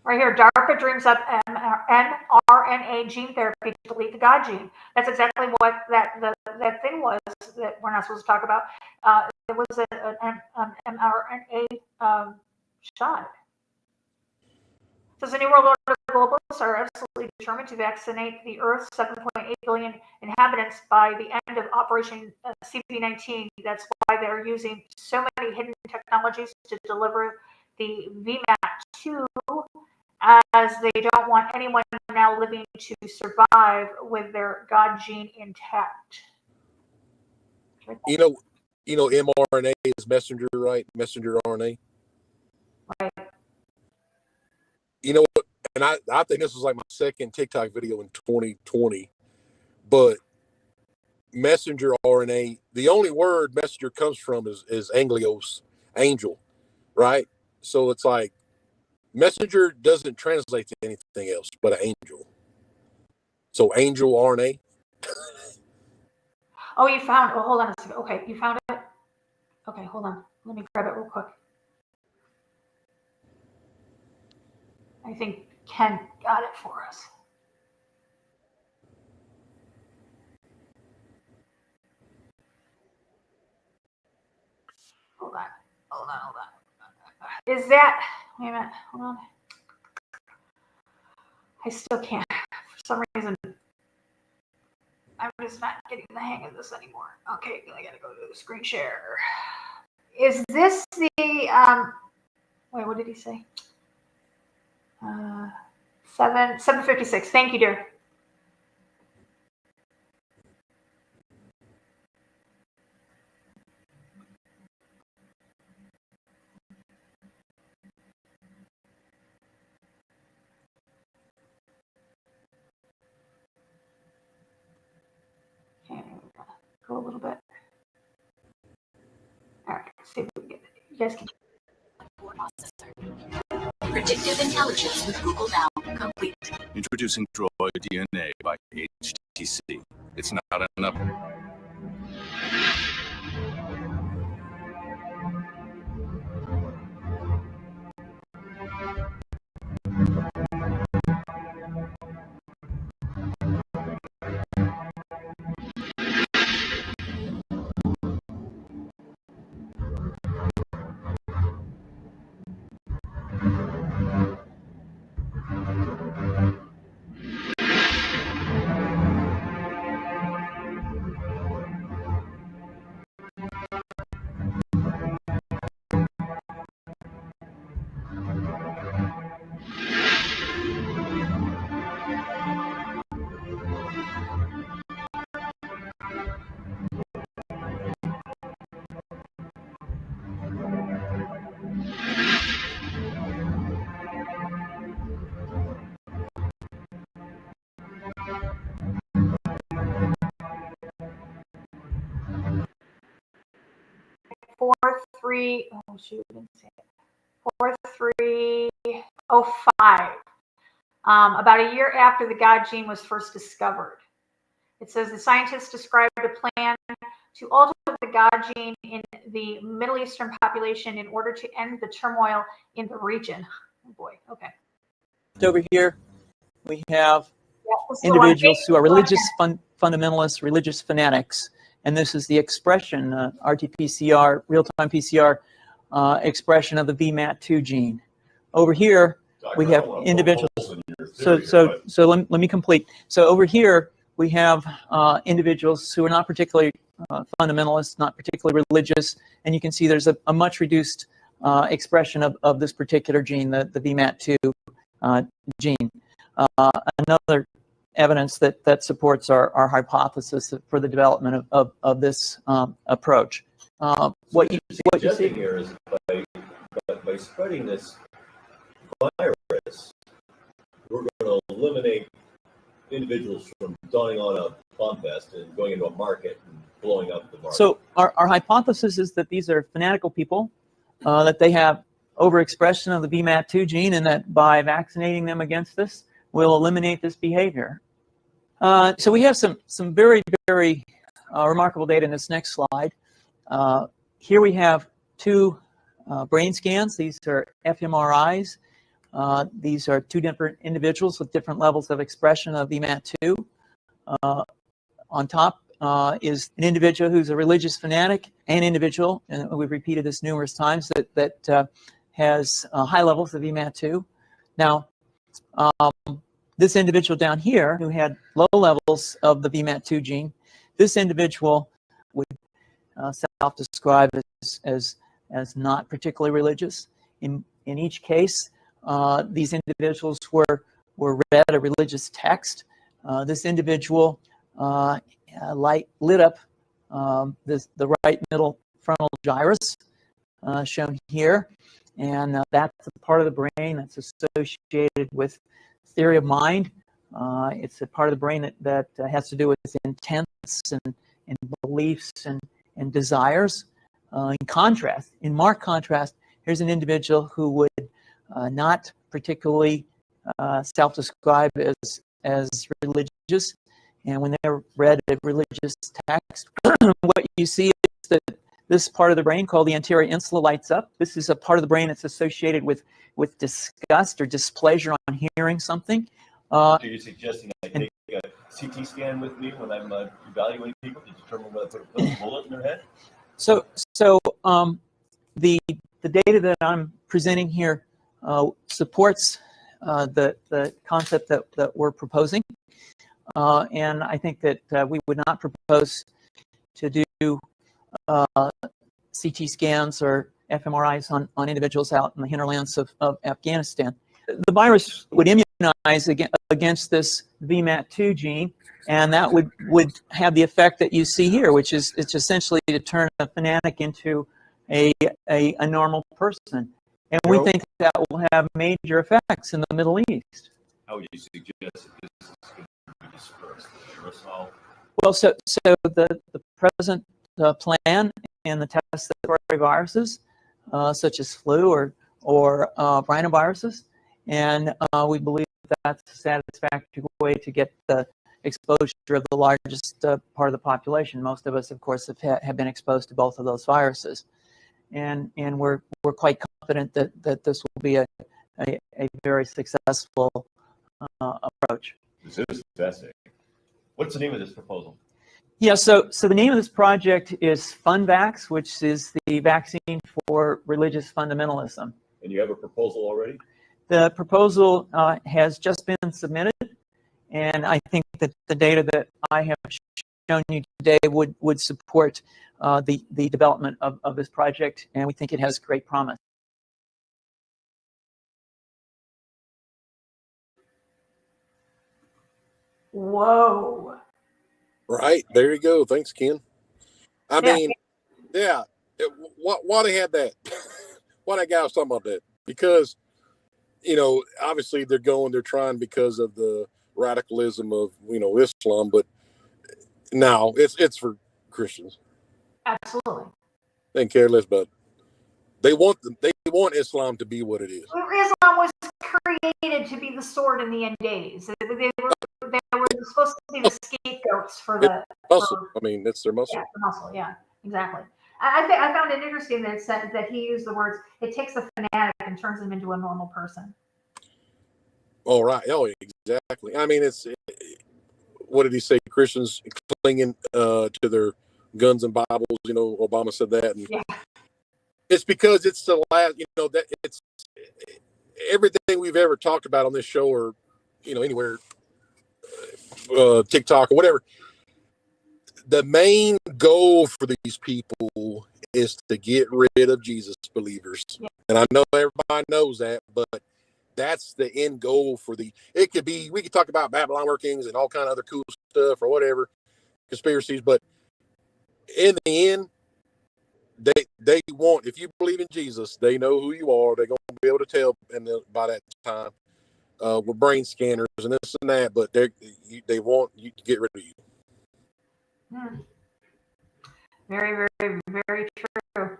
Right here, DARPA dreams up mRNA gene therapy to delete the God gene. That's exactly what that thing was that we're not supposed to talk about. It was an mRNA shot. It says the New World Order globalists are absolutely determined to vaccinate the Earth's 7.8 billion inhabitants by the end of Operation CV19. That's why they're using so many hidden technologies to deliver the VMAT2, as they don't want anyone now living to survive with their God gene intact. You know, mRNA is messenger, right? Messenger RNA. Right. You know what? And I think this was like my second TikTok video in 2020, but messenger RNA, the only word messenger comes from is anglios, angel, right? So it's like messenger doesn't translate to anything else but an angel. So angel RNA. Oh, you found. Oh, hold on a second. Okay, you found it. Okay, hold on. Let me grab it real quick. I think Ken got it for us. Hold on. Is that, wait a minute, hold on. I still can't, for some reason, I'm just not getting the hang of this anymore. Okay, I gotta go to the screen share. Is this the, wait, what did he say? 756, thank you, dear. Okay, go a little bit. All right, let's see if we can get it. You guys can. Predictive intelligence with Google Now complete. Introducing Droid DNA by HTC. It's not enough. Oh shoot, I didn't say it. 4305. About a year after the God gene was first discovered. It says the scientists described a plan to alter the God gene in the Middle Eastern population in order to end the turmoil in the region. Oh boy, okay. Over here, we have individuals who are religious fundamentalists, religious fanatics, and this is the expression, RT-PCR, real-time PCR expression of the VMAT2 gene. Over here, we have individuals. So let me complete. So over here, we have individuals who are not particularly fundamentalists, not particularly religious, and you can see there's a much reduced expression of this particular gene, the VMAT2 gene. Another evidence that supports our hypothesis for the development of this approach. What you see here is by spreading this virus, we're going to eliminate individuals from dawning on a bomb vest and going into a market and blowing up the market. So our hypothesis is that these are fanatical people, that they have overexpression of the VMAT2 gene, and that by vaccinating them against this, we'll eliminate this behavior. So we have some very, very remarkable data in this next slide. Here we have two brain scans. These are fMRIs. These are two different individuals with different levels of expression of VMAT2. On top is an individual who's a religious fanatic, an individual, and we've repeated this numerous times, that has high levels of VMAT2. Now, this individual down here who had low levels of the VMAT2 gene, this individual would self-describe as not particularly religious. In each case, these individuals were read a religious text. This individual lit up the right middle frontal gyrus, shown here, and that's a part of the brain that's associated with theory of mind. It's a part of the brain that has to do with intents and beliefs and desires. In marked contrast, here's an individual who would not particularly self-describe as religious, and when they read a religious text, what you see is this part of the brain called the anterior insula lights up. This is a part of the brain that's associated with disgust or displeasure on hearing something. So you're suggesting I take a CT scan with me when I'm evaluating people to determine whether to put a bullet in their head? So the data that I'm presenting here supports the concept that we're proposing, and I think that we would not propose to do CT scans or fMRIs on individuals out in the hinterlands of Afghanistan. The virus would immunize against this VMAT2 gene, and that would have the effect that you see here, which is it's essentially to turn a fanatic into a normal person. And we think that will have major effects in the Middle East. How would you suggest that this is going to be dispersed? Aerosol? Well, so the present plan and the tests for viruses, such as flu or rhinoviruses, and we believe that's a satisfactory way to get the exposure of the largest part of the population. Most of us, of course, have been exposed to both of those viruses, and we're quite confident that this will be a very successful approach. This is fascinating. What's the name of this proposal? Yeah, so the name of this project is FunVax, which is the vaccine for religious fundamentalism. And you have a proposal already? The proposal has just been submitted, and I think that the data that I have shown you today would support the development of this project, and we think it has great promise. Whoa. Right, there you go. Thanks, Ken. I mean, yeah. Why they had that? Why that guy was talking about that? Because, obviously they're trying because of the radicalism of, Islam, but now it's for Christians. Absolutely. They can care less about it. They want Islam to be what it is. Islam was created to be the sword in the end days. They were supposed to be the scapegoats for the muscle. I mean, that's their muscle. Yeah, the muscle. Yeah, exactly. I found it interesting that it said that he used the words, it takes a fanatic and turns him into a normal person. Oh, right. Oh, exactly. I mean, what did he say? Christians clinging to their guns and Bibles. Obama said that. And yeah. It's because it's the last, that it's everything we've ever talked about on this show or, anywhere, TikTok or whatever. The main goal for these people is to get rid of Jesus believers. Yeah. And I know everybody knows that, but that's the end goal we could talk about Babalon Workings and all kind of other cool stuff or whatever, conspiracies, but in the end, they want, if you believe in Jesus, they know who you are. They're going to be able to tell by that time with brain scanners and this and that, but they want you to get rid of you. Very, very, very true.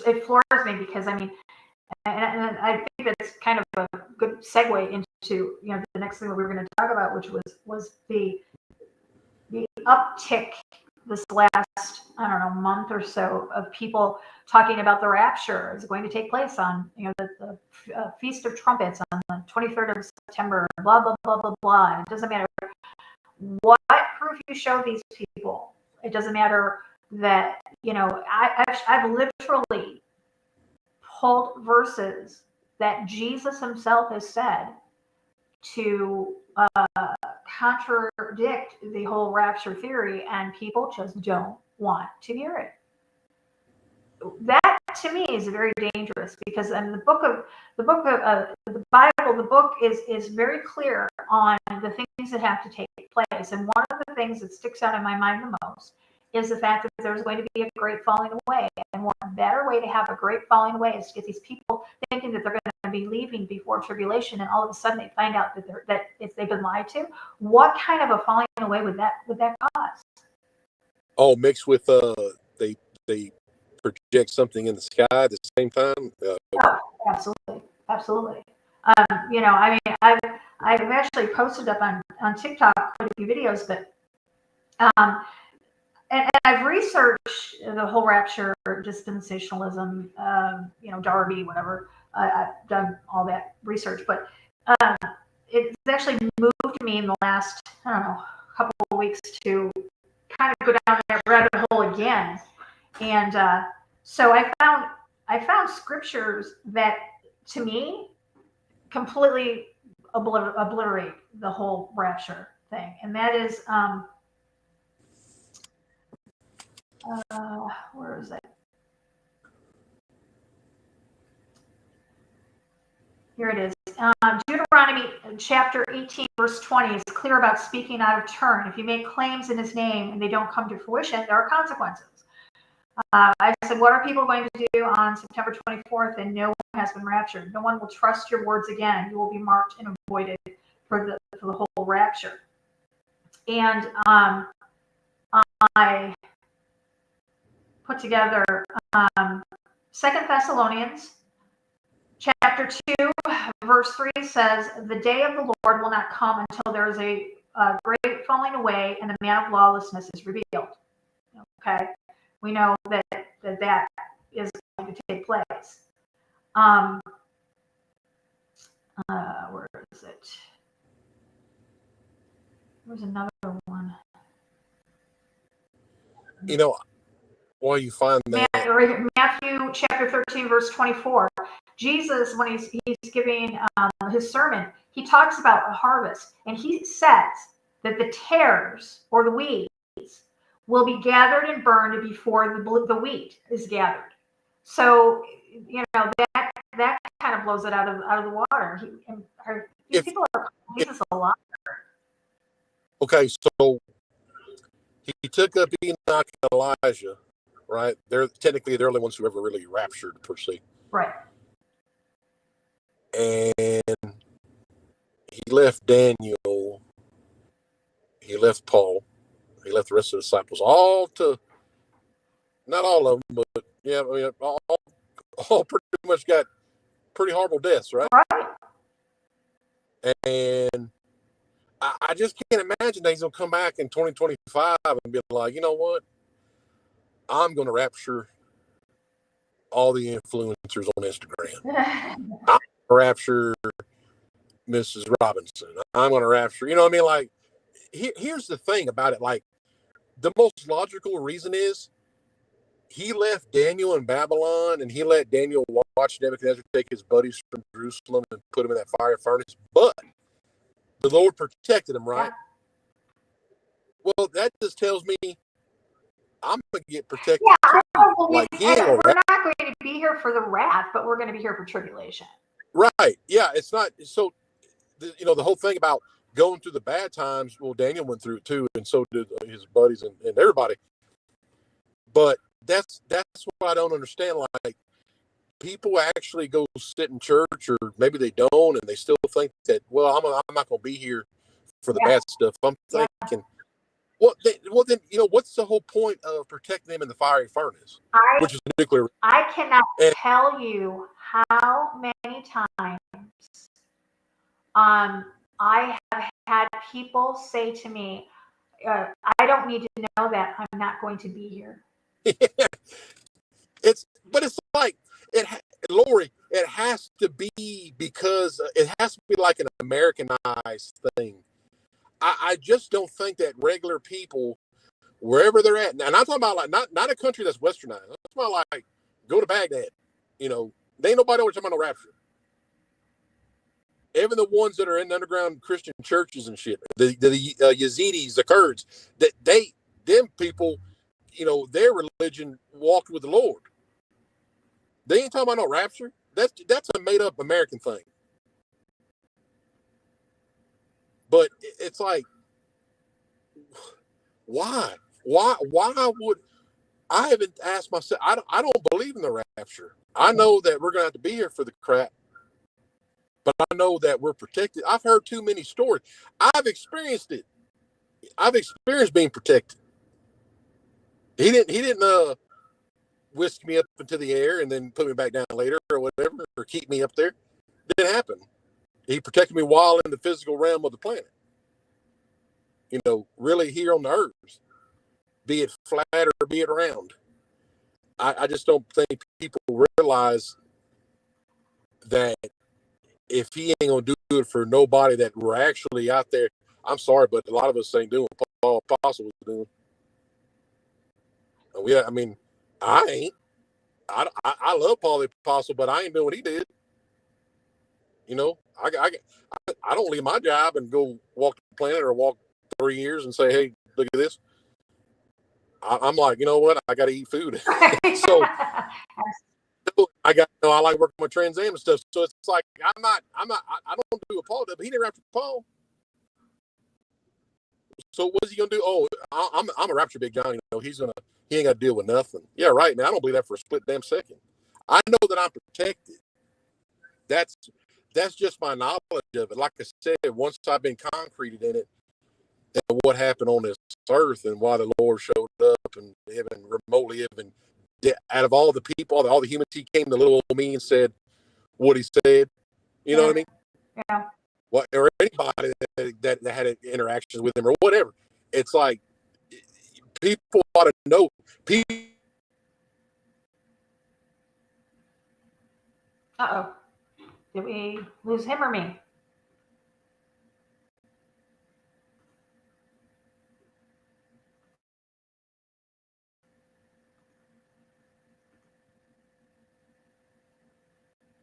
It floors me because and I think that's kind of a good segue into the next thing that we were going to talk about, which was the uptick this last month or so of people talking about the rapture is going to take place on the Feast of Trumpets on the 23rd of September. Blah blah blah blah blah. It doesn't matter what proof you show these people. It doesn't matter that I've literally pulled verses that Jesus himself has said to contradict the whole rapture theory, and people just don't want to hear it. That to me is very dangerous because in the Bible, the book is very clear on the things that have to take place. And one of the things that sticks out in my mind the most is the fact that there's going to be a great falling away. And what better way to have a great falling away is to get these people thinking that they're going to be leaving before tribulation, and all of a sudden they find out that if they've been lied to. What kind of a falling away would that cause? Oh, mixed with they project something in the sky at the same time. Oh, absolutely. I've actually posted up on TikTok quite a few videos, but And I've researched the whole rapture, dispensationalism, Darby, whatever. I've done all that research, but it's actually moved me in the last, I don't know, couple of weeks to kind of go down that rabbit hole again. And so I found scriptures that, to me, completely obliterate the whole rapture thing, and that is where is it? Here it is. Deuteronomy chapter 18, verse 20 is clear about speaking out of turn. If you make claims in his name and they don't come to fruition, there are consequences. I said, what are people going to do on September 24th and no one has been raptured? No one will trust your words again. You will be marked and avoided for the whole rapture. And I put together 2 Thessalonians chapter 2, verse 3 says, the day of the Lord will not come until there is a great falling away and the man of lawlessness is revealed. Okay, we know that is going to take place. Where is it? There's another one. While you find that, Matthew chapter 13, verse 24. Jesus, when he's giving his sermon, he talks about a harvest, and he says that the tares or the weeds will be gathered and burned before the wheat is gathered. So that kind of blows it out of the water. People are calling Jesus a liar. Okay, so he took up Enoch and Elijah, right? They're technically the only ones who ever really raptured, per se. Right. And he left Daniel, he left Paul, he left the rest of the disciples, not all of them, but yeah, all pretty much got pretty horrible deaths, right? Right. And I just can't imagine that he's going to come back in 2025 and be like, you know what? I'm going to rapture all the influencers on Instagram. I'm going to rapture Mrs. Robinson. I'm going to rapture, like, here's the thing about it. Like, the most logical reason is he left Daniel in Babylon and he let Daniel watch Nebuchadnezzar take his buddies from Jerusalem and put them in that fire furnace. But the Lord protected him, right? Yeah. Well, that just tells me I'm going to get protected. Yeah, I don't believe we're not going to be here for the wrath, but we're going to be here for tribulation. Right. Yeah, it's not. So, the whole thing about going through the bad times, well, Daniel went through it too, and so did his buddies and everybody. But that's what I don't understand. Like, people actually go sit in church, or maybe they don't, and they still think that, well, I'm not going to be here for the bad stuff. I'm thinking, well, then, what's the whole point of protecting them in the fiery furnace, which is nuclear? I cannot tell you how many times I have had people say to me, I don't need to know that. I'm not going to be here. It's like, Lori, it has to be, because it has to be like an Americanized thing. I just don't think that regular people, wherever they're at, and I'm talking about like not a country that's westernized. I'm talking about like, go to Baghdad. They ain't nobody over talking about no rapture. Even the ones that are in underground Christian churches and shit, the Yazidis, the Kurds, them people, their religion walked with the Lord. They ain't talking about no rapture. That's a made up American thing. But it's like, why would I haven't asked myself? I don't believe in the rapture. I know that we're gonna have to be here for the crap, but I know that we're protected. I've heard too many stories. I've experienced it. I've experienced being protected. He didn't whisk me up into the air and then put me back down later or whatever, or keep me up there. It didn't happen. He protected me while in the physical realm of the planet. Really here on the earth. be it flat or be it round. I just don't think people realize that if he ain't gonna do it for nobody that we're actually out there, I'm sorry, but a lot of us ain't doing what Paul Apostle was doing. I mean, I ain't. I love Paul the Apostle, but I ain't doing what he did. You know, I don't leave my job and go walk the planet or walk 3 years and say, hey, look at this. I'm like, you know what? I got to eat food. So I like working with Trans Am and stuff. So it's like, I don't do what Paul did, but he never raptured Paul. So what's he going to do? Oh, I'm a rapture Big John. You know, he ain't got to deal with nothing. Yeah, right, man. I don't believe that for a split damn second. I know that I'm protected. That's just my knowledge of it. Like I said, once I've been concreted in it, and what happened on this earth and why the Lord showed up and even remotely even out of all the people, all the humans, he came to little old me and said what he said. You know what I mean? Yeah. What, or anybody that had interactions with him or whatever. It's like people ought to know. Uh-oh. Did we lose him or me?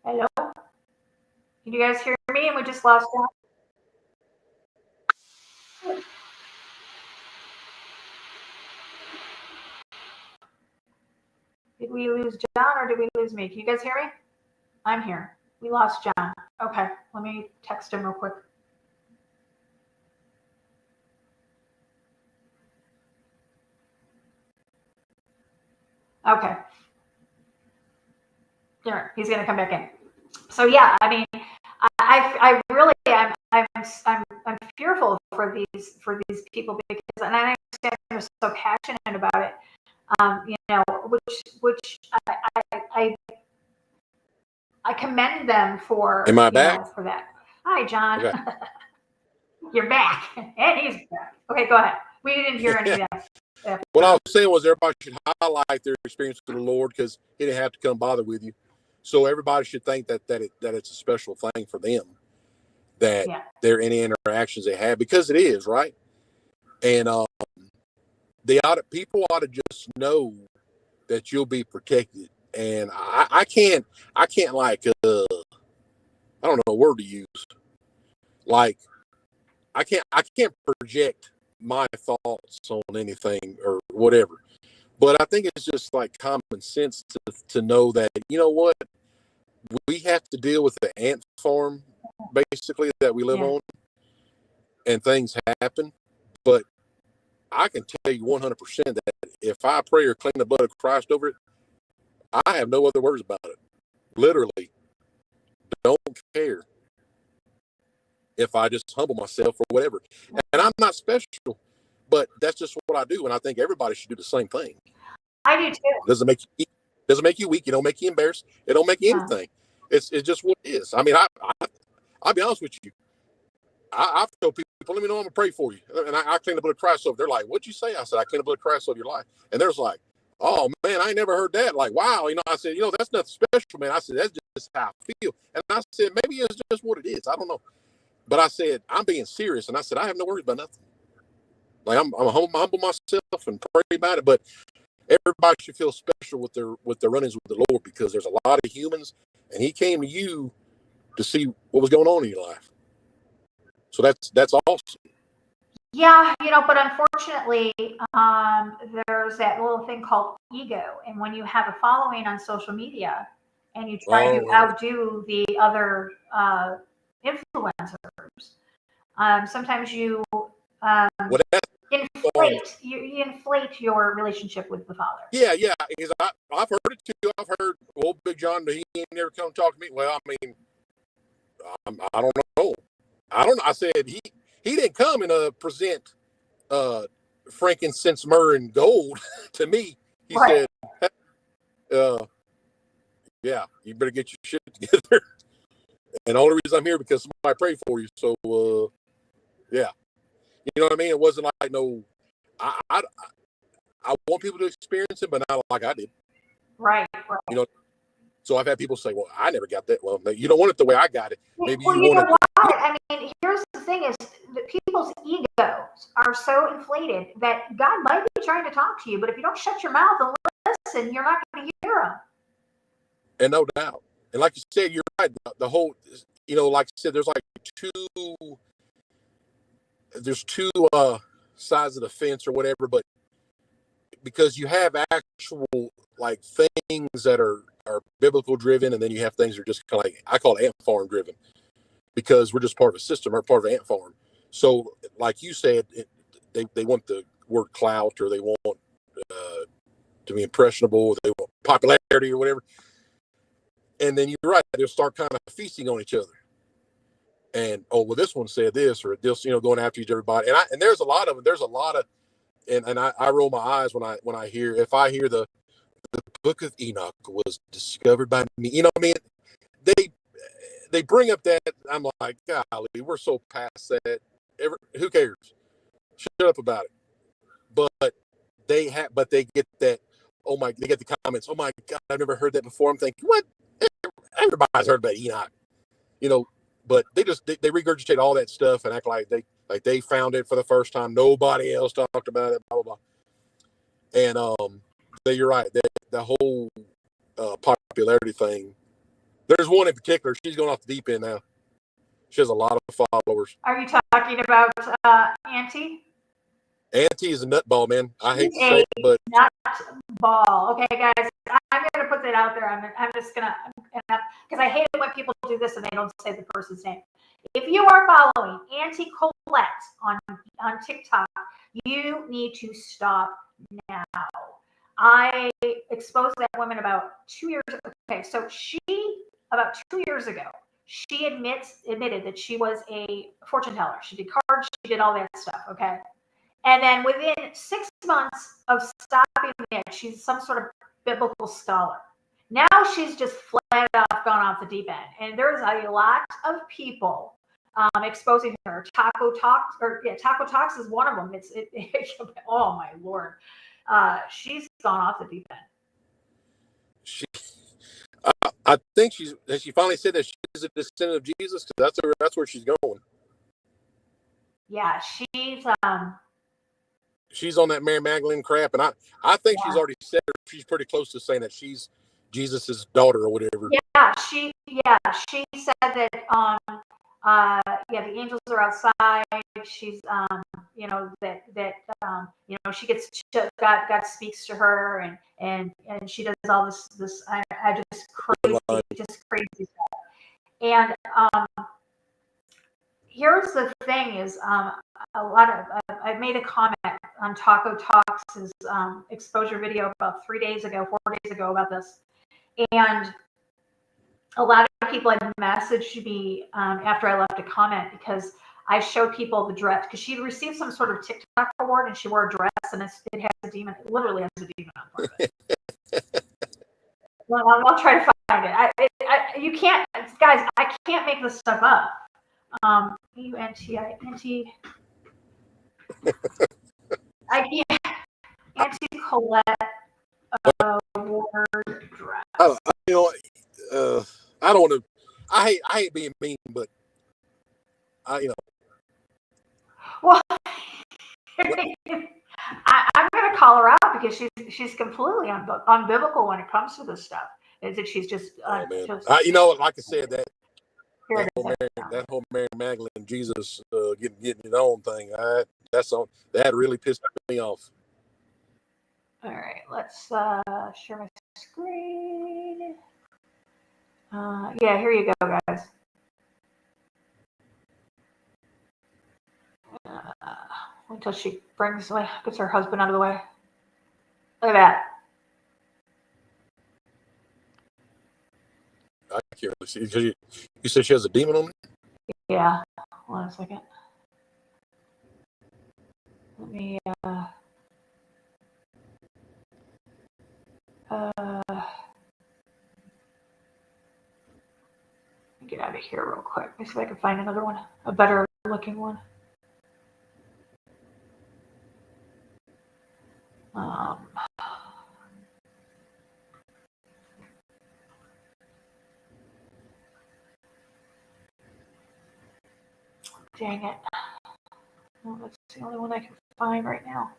Hello? Can you guys hear me? And we just lost John. Did we lose John or did we lose me? Can you guys hear me? I'm here. We lost John. Okay, let me text him real quick. Okay. There, he's going to come back in. So yeah, I mean, I really I'm fearful for these people because, and I understand they're so passionate about it. You know, which I commend them for. Am I back? For that. Hi, John. Okay. You're back, and he's back. Okay, go ahead. We didn't hear any of that. What I was saying was everybody should highlight their experience with the Lord because he didn't have to come bother with you. So everybody should think that it's a special thing for them, that they're any interactions they have, because it is, right? And people ought to just know that you'll be protected. And I can't like I don't know a word to use. Like I can't project my thoughts on anything or whatever. But I think it's just like common sense to know that, you know what, we have to deal with the ant farm, basically, that we live on, and things happen. But I can tell you 100% that if I pray or claim the blood of Christ over it, I have no other words about it. Literally, don't care if I just humble myself or whatever. And I'm not special, but that's just what I do. And I think everybody should do the same thing. I do too. Doesn't make you weak. It don't make you embarrassed. It don't make you anything. It's just what it is. I mean, I'll be honest with you. I've told people, let me know, I'm gonna pray for you. And I clean the blood of Christ over. They're like, what'd you say? I said, I clean the blood of Christ over your life. And there's like, oh man, I ain't never heard that. Like, wow, I said, that's nothing special, man. I said, that's just how I feel. And I said, maybe it's just what it is. I don't know. But I said, I'm being serious. And I said, I have no worries about nothing. Like I'm humble myself and pray about it. But everybody should feel special with their run-ins with the Lord, because there's a lot of humans, and he came to you to see what was going on in your life. So that's awesome. Yeah, but unfortunately, there's that little thing called ego. And when you have a following on social media and you try to outdo the other influencers, sometimes you inflate your relationship with the Father. Yeah, because I've heard it too. I've heard, well, Big John, he ain't never come talk to me. Well, I mean, I don't know. I said he didn't come and present frankincense, myrrh, and gold to me. He said, yeah, you better get your shit together. And the only reason I'm here because somebody prayed for you. So yeah, you know what I mean. It wasn't like no. I want people to experience it, but not like I did. Right. You know, so I've had people say, well, I never got that. Well, you don't want it the way I got it. Maybe well, you you want know it. what? I mean, here's the thing is that people's egos are so inflated that God might be trying to talk to you, but if you don't shut your mouth and listen, you're not going to hear him. And no doubt. And like you said, you're right. The whole, you know, like I said, there's two sides of the fence or whatever, but because you have actual like things that are biblical driven, and then you have things that are just kind of like, I call it ant farm driven, because we're just part of a system or part of an ant farm. So like you said, they want the word clout, or they want to be impressionable, they want popularity or whatever. And then you're right, they'll start kind of feasting on each other. And, oh, well, this one said this, or this, you know, going after each everybody. And there's a lot of it. There's a lot of, and I roll my eyes when I hear the book of Enoch was discovered by me. You know what I mean? They bring up that, I'm like, golly, we're so past that. Who cares? Shut up about it. But they get that. Oh my! They get the comments. Oh my God! I've never heard that before. I'm thinking, what? Everybody's heard about Enoch, you know. But they regurgitate all that stuff and act like they found it for the first time. Nobody else talked about it. Blah blah blah. And you're right. The whole popularity thing. There's one in particular. She's going off the deep end now. She has a lot of followers. Are you talking about Auntie? Auntie is a nutball, man. I hate to say it, but nutball. Okay, guys, I'm going to put that out there. I'm just going to, because I hate it when people do this and they don't say the person's name. If you are following Auntie Colette on TikTok, you need to stop now. I exposed that woman about 2 years ago. Okay, so about 2 years ago, she admitted that she was a fortune teller. She did cards, she did all that stuff, okay? And then within 6 months of stopping it, she's some sort of biblical scholar. Now she's just flat off gone off the deep end. And there's a lot of people exposing her. Taco Talks is one of them. Oh my Lord. She's gone off the deep end. I think she finally said that she's a descendant of Jesus, because that's where she's going. Yeah, she's on that Mary Magdalene crap, and I think she's already said she's pretty close to saying that she's Jesus's daughter or whatever. Yeah, she said that the angels are outside. She's she gets God speaks to her, and she does all this I just crazy stuff. And here's the thing is I made a comment on Taco Talks' exposure video about 4 days ago about this, and a lot of people had messaged me after I left a comment, because I showed people the dress, because she received some sort of TikTok award and she wore a dress, and it has a demon. It literally has a demon on front of it. Well, I'll try to find it. You can't, guys. I can't make this stuff up. Auntie Colette award dress. I don't want to. I hate being mean, but Well, I'm going to call her out, because she's completely unbiblical when it comes to this stuff. Is that she's just like I said, that whole Mary Magdalene Jesus getting his own thing. That really pissed me off. All right, let's share my screen. Here you go, guys. Until she gets her husband out of the way. Look at that. I can't really see, because you said she has a demon on it? Yeah. Hold on a second. Let me get out of here real quick. Let me see if I can find another one, a better looking one. Um, dang it. Well, that's the only one I can find right now.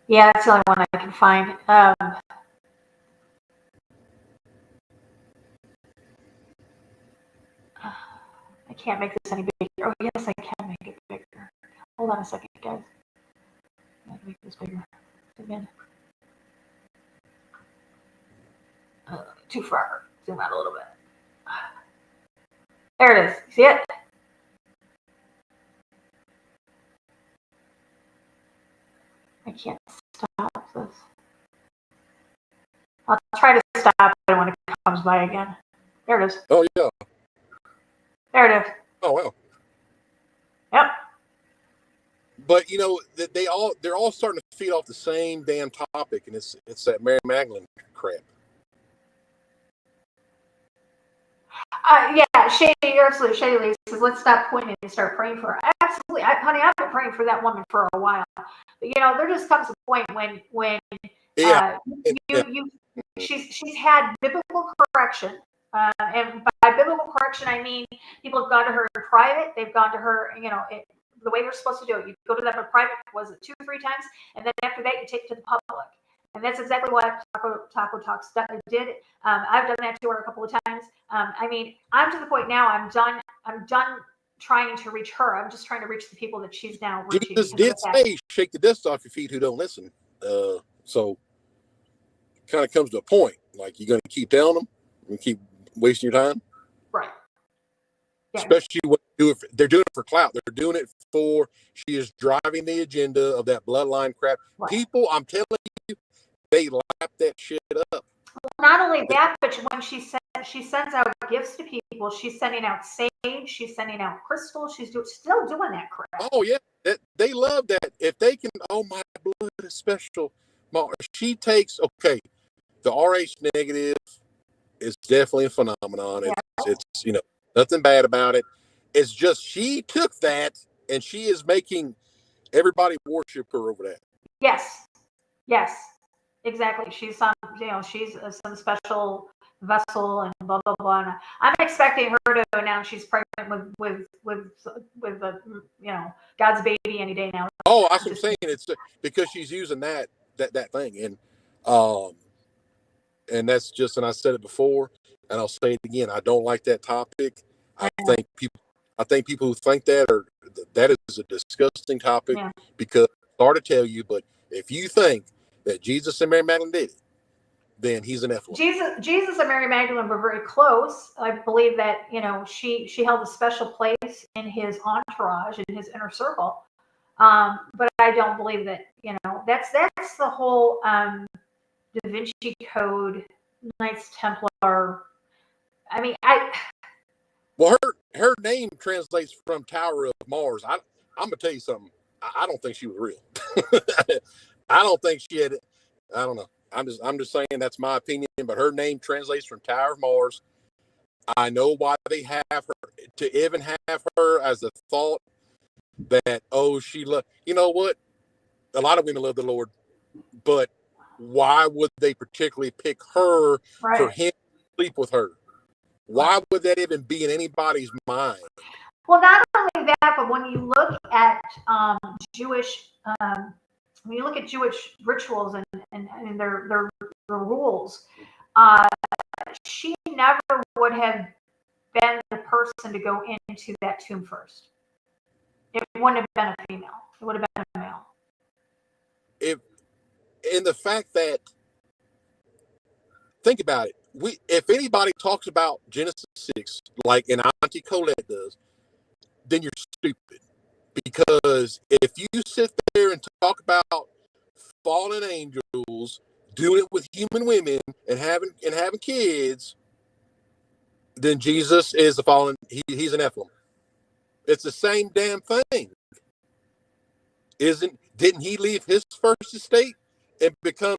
Yeah, that's the only one I can find. I can't make this any bigger. Oh, yes, I can make it bigger. Hold on a second, guys. I can make this bigger. Again. Too far. Zoom out a little bit. There it is. See it? I can't stop this. I'll try to stop it when it comes by again. There it is. Oh yeah. There it is. Oh wow. Yep. But you know that they're all starting to feed off the same damn topic, and it's that Mary Magdalene crap. Yeah, Shady, you're absolutely Shady Lee says, let's stop pointing and start praying for her. Absolutely, honey, I've been praying for that woman for a while. But you know, there just comes a point when she's had biblical correction, and by biblical correction I mean people have gone to her in private. They've gone to her, you know, the way they're supposed to do it. You go to them in private, was it 2 or 3 times, and then after that you take it to the public. And that's exactly what Taco Talks did. I've done that to her a couple of times. I mean, I'm to the point now. I'm done trying to reach her. I'm just trying to reach the people that she's now reaching. Jesus did say, "Shake the dust off your feet who don't listen." So, it kind of comes to a point. Like, you're going to keep telling them and keep wasting your time, right? Yeah. Especially when they're doing it for clout. They're doing it for she is driving the agenda of that bloodline crap. Right. People, I'm telling you, they lap that shit up. Not only that, but when she sends out gifts to people, she's sending out sage, she's sending out crystals, she's still doing that crap. Oh yeah, they love that. If they can, oh, my blood is special. She takes, okay, the RH negative is definitely a phenomenon. Yeah. It's you know, nothing bad about it. It's just she took that and she is making everybody worship her over that. Yes. Exactly. She's some, you know, she's some special vessel and blah blah blah. And I'm expecting her to announce she's pregnant with the, you know, God's baby any day now. Oh, that's what I'm saying. It's because she's using that thing, and that's just, and I said it before, and I'll say it again. I don't like that topic. I think people who think that is a disgusting topic, yeah. Because sorry to tell you, but if you think that Jesus and Mary Magdalene did it, then he's an F1. Jesus and Mary Magdalene were very close. I believe that, you know, she held a special place in his entourage, in his inner circle. But I don't believe that, you know, that's the whole Da Vinci Code, Knights Templar. I mean, well, her name translates from Tower of Mars. I'm gonna tell you something. I don't think she was real. I don't think she had. I don't know. I'm just saying that's my opinion. But her name translates from Tower of Mars. I know why they have her, to even have her as a thought that, oh, she love. You know what? A lot of women love the Lord, but why would they particularly pick her for him to sleep with her? Why would that even be in anybody's mind? Well, not only that, but when you look at Jewish, when you look at Jewish rituals and their rules, she never would have been the person to go into that tomb first. It wouldn't have been a female. It would have been a male. In the fact that, think about it. If anybody talks about Genesis 6 like an Auntie Colette does, then you're stupid. Because if you sit there and talk about fallen angels doing it with human women and having kids, then Jesus is the fallen. He's an Nephilim. It's the same damn thing. Didn't he leave his first estate and become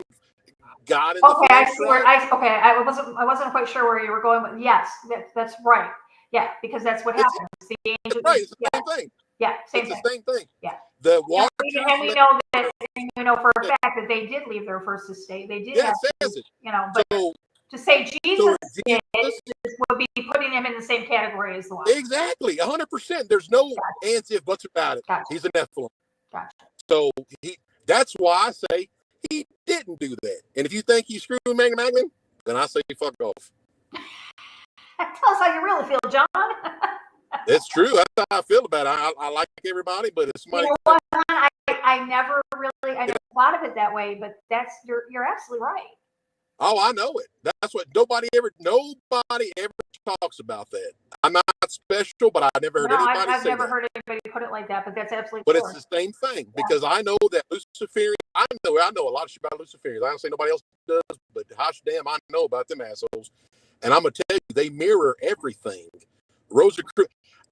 God in the flesh? I see where I wasn't quite sure where you were going with. Yes, that's right. Yeah, because that's what happens. The angel, right, it's the same thing. Yeah, same It's thing. the same thing. Yeah. The water. And we know that, you know, for a fact that they did leave their first estate. They did. Yeah, have it says to, it. you know, but So to say Jesus did Jesus, would be putting him in the same category as the one. exactly, 100%. There's no Gotcha. ands, if, buts about it. Gotcha. He's a Nephilim. Gotcha. So that's why I say he didn't do that. And if you think he's screwing Magna Magnon, then I say fuck off. Tell us how you really feel, John. It's true. That's how I feel about it. I like everybody, but it's somebody. You know what? I never thought of it that way, but you're absolutely right. Oh, I know it. That's what nobody ever talks about that. I'm not special, but I never heard anybody I've say never that. heard anybody put it like that, but that's absolutely But true. it's the same thing because I know that Luciferian. I know a lot of shit about Luciferians. I don't say nobody else does, but gosh damn, I know about them assholes. And I'm gonna tell you, they mirror everything.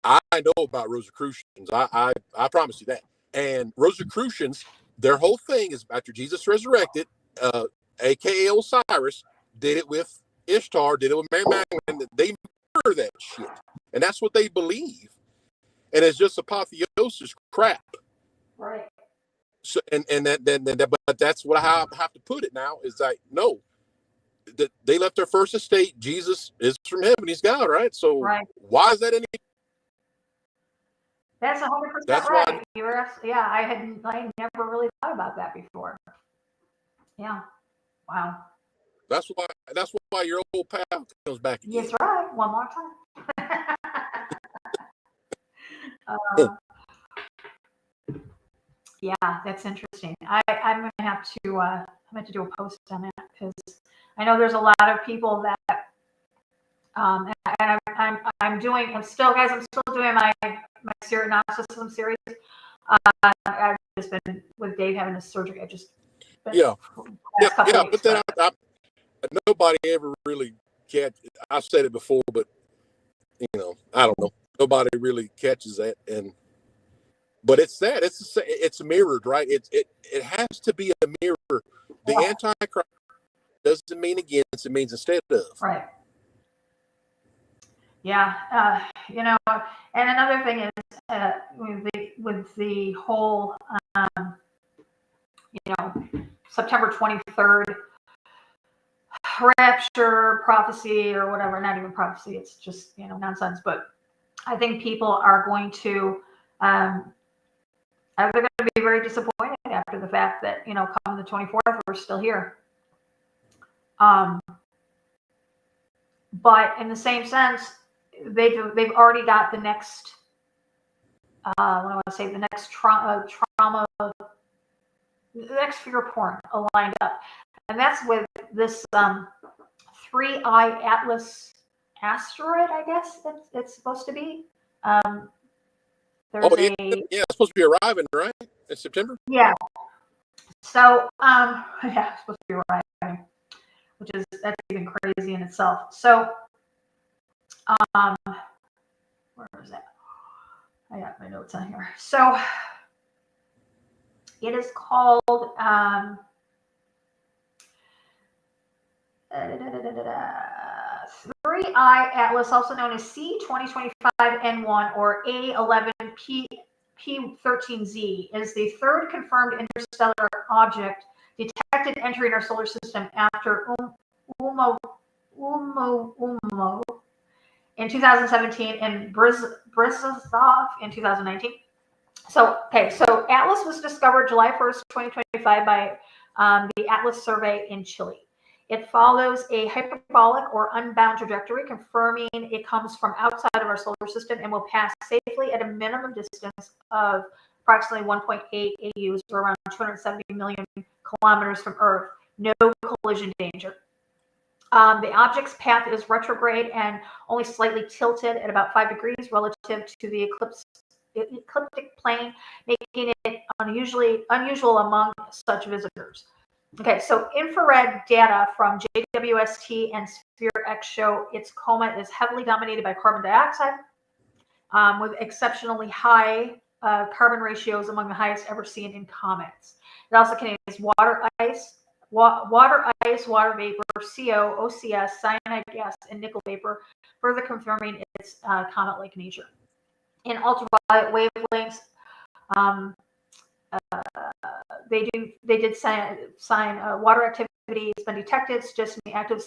I know about Rosicrucians. I promise you that. And Rosicrucians, their whole thing is after Jesus resurrected, aka Osiris, did it with Ishtar, did it with Mary Magdalene. They mirror that shit, and that's what they believe. And it's just apotheosis crap. Right. So but that's what I have to put it now. Is like no. That they left their first estate. Jesus is from heaven. He's God, right? So why is that any? That's 100% That's right. why. I never really thought about that before. Yeah. Wow. That's why your old pal comes back again. That's right. One more time. Yeah, that's interesting. I'm going to have to do a post on that because I know there's a lot of people that and I'm still doing my Gnosticism series. I've just been with Dave having his surgery. But then nobody ever really I've said it before, but I don't know. Nobody really catches that, but it's that it's mirrored, right? It has to be a mirror. The Antichrist doesn't mean against; it means instead of. Right. Yeah. And another thing is with the whole September 23rd rapture prophecy or whatever. Not even prophecy. It's just nonsense. But I think people are going to. They're going to be very disappointed after the fact that, come the 24th, we're still here. But in the same sense, they've already got the next, the next trauma, the next fear porn lined up. And that's with this 3-eye Atlas asteroid, I guess it's supposed to be. It's supposed to be arriving, right? In September? Yeah. So, it's supposed to be arriving, that's even crazy in itself. So, where is that? I got my notes on here. So, it is called, 3-eye Atlas, also known as C2025N1 or A11P13Z, is the third confirmed interstellar object detected entering our solar system after Umo in 2017 and Brizov in 2019. So Atlas was discovered July 1st, 2025 by the Atlas Survey in Chile. It follows a hyperbolic or unbound trajectory, confirming it comes from outside of our solar system and will pass safely at a minimum distance of approximately 1.8 AUs, or around 270 million kilometers from Earth. No collision danger. The object's path is retrograde and only slightly tilted at about 5 degrees relative to the ecliptic plane, making it unusual among such visitors. Okay, so infrared data from JWST and Sphere-X show its coma is heavily dominated by carbon dioxide, with exceptionally high carbon ratios, among the highest ever seen in comets. It also contains water ice, water vapor, CO, OCS, cyanide gas, and nickel vapor, further confirming its comet-like nature. in ultraviolet wavelengths. They did sign water activity has been detected, suggesting the active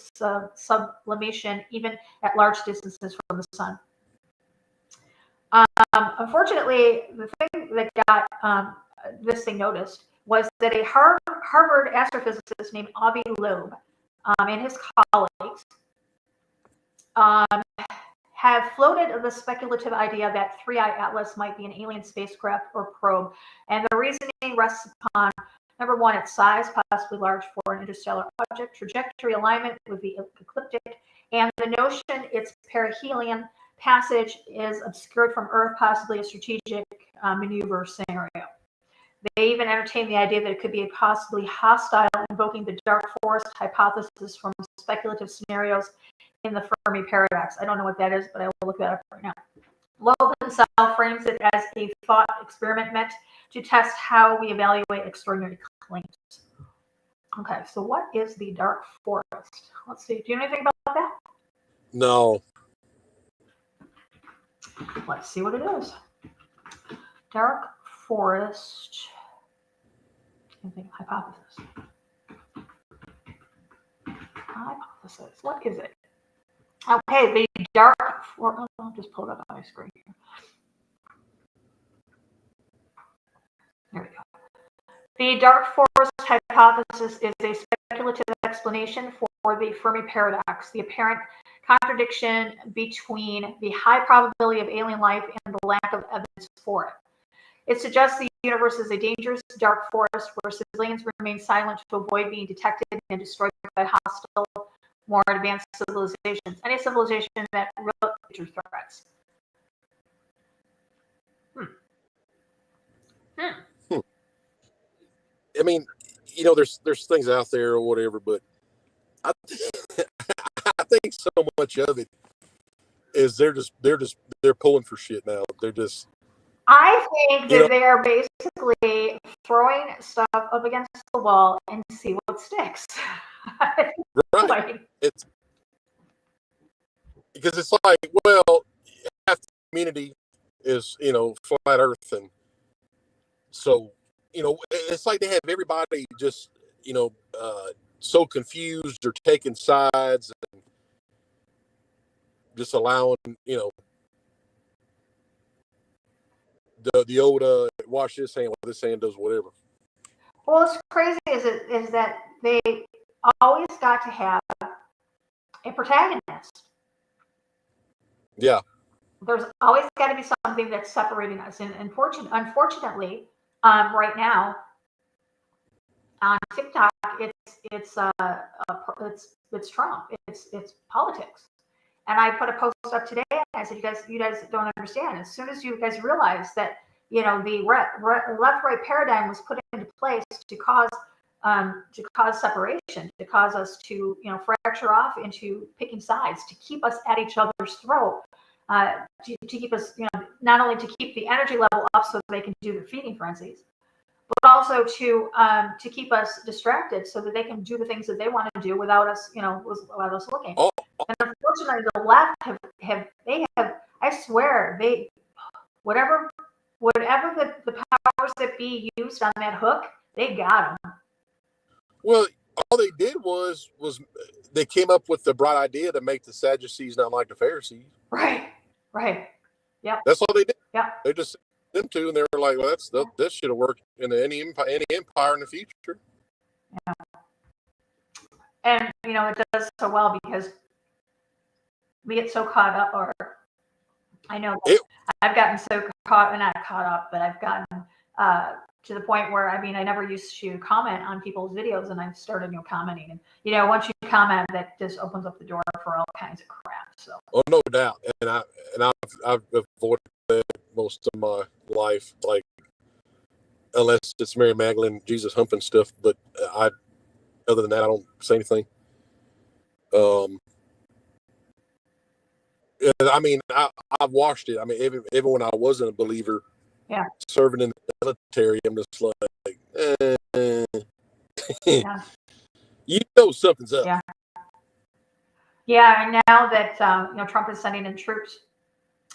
sublimation even at large distances from the sun. Unfortunately, the thing that got this thing noticed was that a Harvard astrophysicist named Avi Loeb and his colleagues have floated the speculative idea that 3i Atlas might be an alien spacecraft or probe. And the reasoning rests upon, number one, its size, possibly large for an interstellar object, trajectory alignment would be ecliptic, and the notion its perihelion passage is obscured from Earth, possibly a strategic maneuver scenario. They even entertain the idea that it could be a possibly hostile, invoking the dark forest hypothesis from speculative scenarios in the Fermi paradox. I don't know what that is, but I will look that up right now. Loeb himself frames it as a thought experiment meant to test how we evaluate extraordinary claims. Okay, so what is the dark forest? Let's see. Do you know anything about that? No. Let's see what it is. Dark forest. Hypothesis. Hypothesis. What is it? Okay, the dark forest. I'll just pull it up on my screen here. There we go. The dark forest hypothesis is a speculative explanation for the Fermi paradox, the apparent contradiction between the high probability of alien life and the lack of evidence for it. It suggests the universe is a dangerous dark forest where civilians remain silent to avoid being detected and destroyed by hostile, more advanced civilizations. Any civilization that really future threats. I mean, you know, there's things out there or whatever, but I think so much of it is they're pulling for shit now. They're just. I think that they are basically throwing stuff up against the wall and see what sticks. Right. Like, It's because it's like, well, half the community is, you know, flat Earth, and so, you know, it's like they have everybody just, you know, so confused or taking sides and just allowing, you know, the old wash this hand while this hand does whatever. well, what's crazy is that they always got to have a protagonist. Yeah. There's always got to be something that's separating us, and unfortunately, right now on TikTok, it's Trump, it's politics. And I put a post up today, and I said, you guys don't understand. As soon as you guys realize that, you know, the left-right paradigm was put into place to cause separation, to cause us to, you know, fracture off into picking sides, to keep us at each other's throat, to keep us, you know, not only to keep the energy level up so they can do the feeding frenzies, but also to keep us distracted so that they can do the things that they want to do without us, you know, without us looking. Oh. And unfortunately, the left have I swear, whatever the powers that be used on that hook, they got them. Well, all they did was they came up with the bright idea to make the Sadducees not like the Pharisees. Right. Yep. That's all they did. Yeah. They just them two, and they were like, "Well, this should have worked in any empire in the future." Yeah. And you know, it does so well because we get so caught up, or I know I've gotten so not caught up, but I've gotten to the point where, I mean, I never used to comment on people's videos, and I've started, you know, commenting. And, you know, once you comment, that just opens up the door for all kinds of crap. So. Oh, no doubt. And I've avoided that most of my life, like, unless it's Mary Magdalene, Jesus humping stuff. But other than that, I don't say anything. I mean, I've watched it. I mean, even when I wasn't a believer, yeah, serving in the military, I'm just like, yeah. You know something's up. Yeah. Yeah, and now that you know, Trump is sending in troops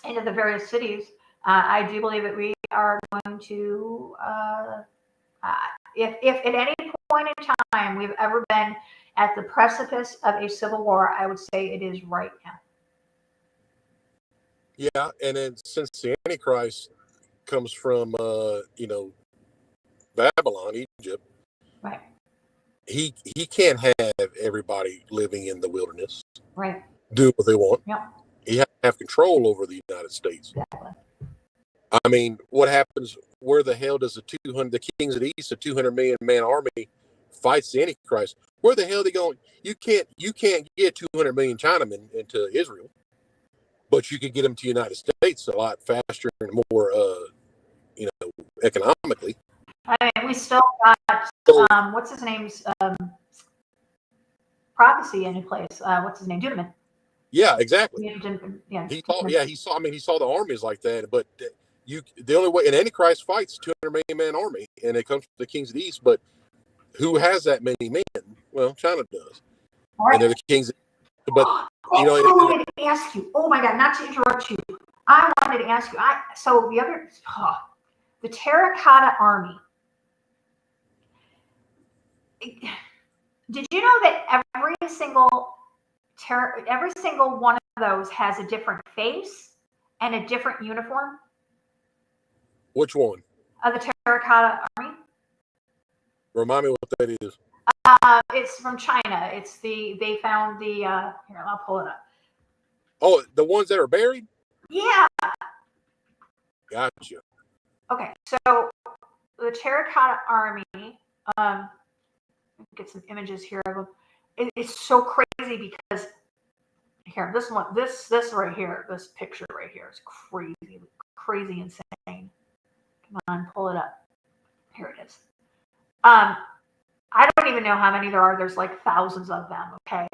into the various cities I do believe that we are going to, if at any point in time we've ever been at the precipice of a civil war, I would say it is right now. Yeah, and then since the Antichrist comes from, Babylon, Egypt, Right. He can't have everybody living in the wilderness, Right. do what they want. Yep. He has to have control over the United States. Exactly. I mean, what happens? Where the hell does the kings of the east, a 200 million man army, fights the Antichrist? Where the hell are they going? You can't get 200 million Chinamen into Israel, but you could get them to the United States a lot faster and more, economically. I mean, we still got what's his name's prophecy in place. What's his name? Duneman. Yeah, exactly. Yeah. He saw the armies like that, but the only way an Antichrist fights 200 million man army, and it comes to the kings of the east. But who has that many men? Well, China does, Right. and they're the kings. But I wanted to ask you. Oh my God! Not to interrupt you. I wanted to ask you. The Terracotta Army. Did you know that every single one of those has a different face and a different uniform? which one? The Terracotta Army. Remind me what that is. It's from China. They found the here. I'll pull it up. Oh, the ones that are buried. Yeah. Gotcha. Okay, so the Terracotta Army. Get some images here of them. It's so crazy because here, this right here, this picture right here is crazy insane. Come on, pull it up. Here it is. I don't even know how many there are. There's like thousands of them. Okay,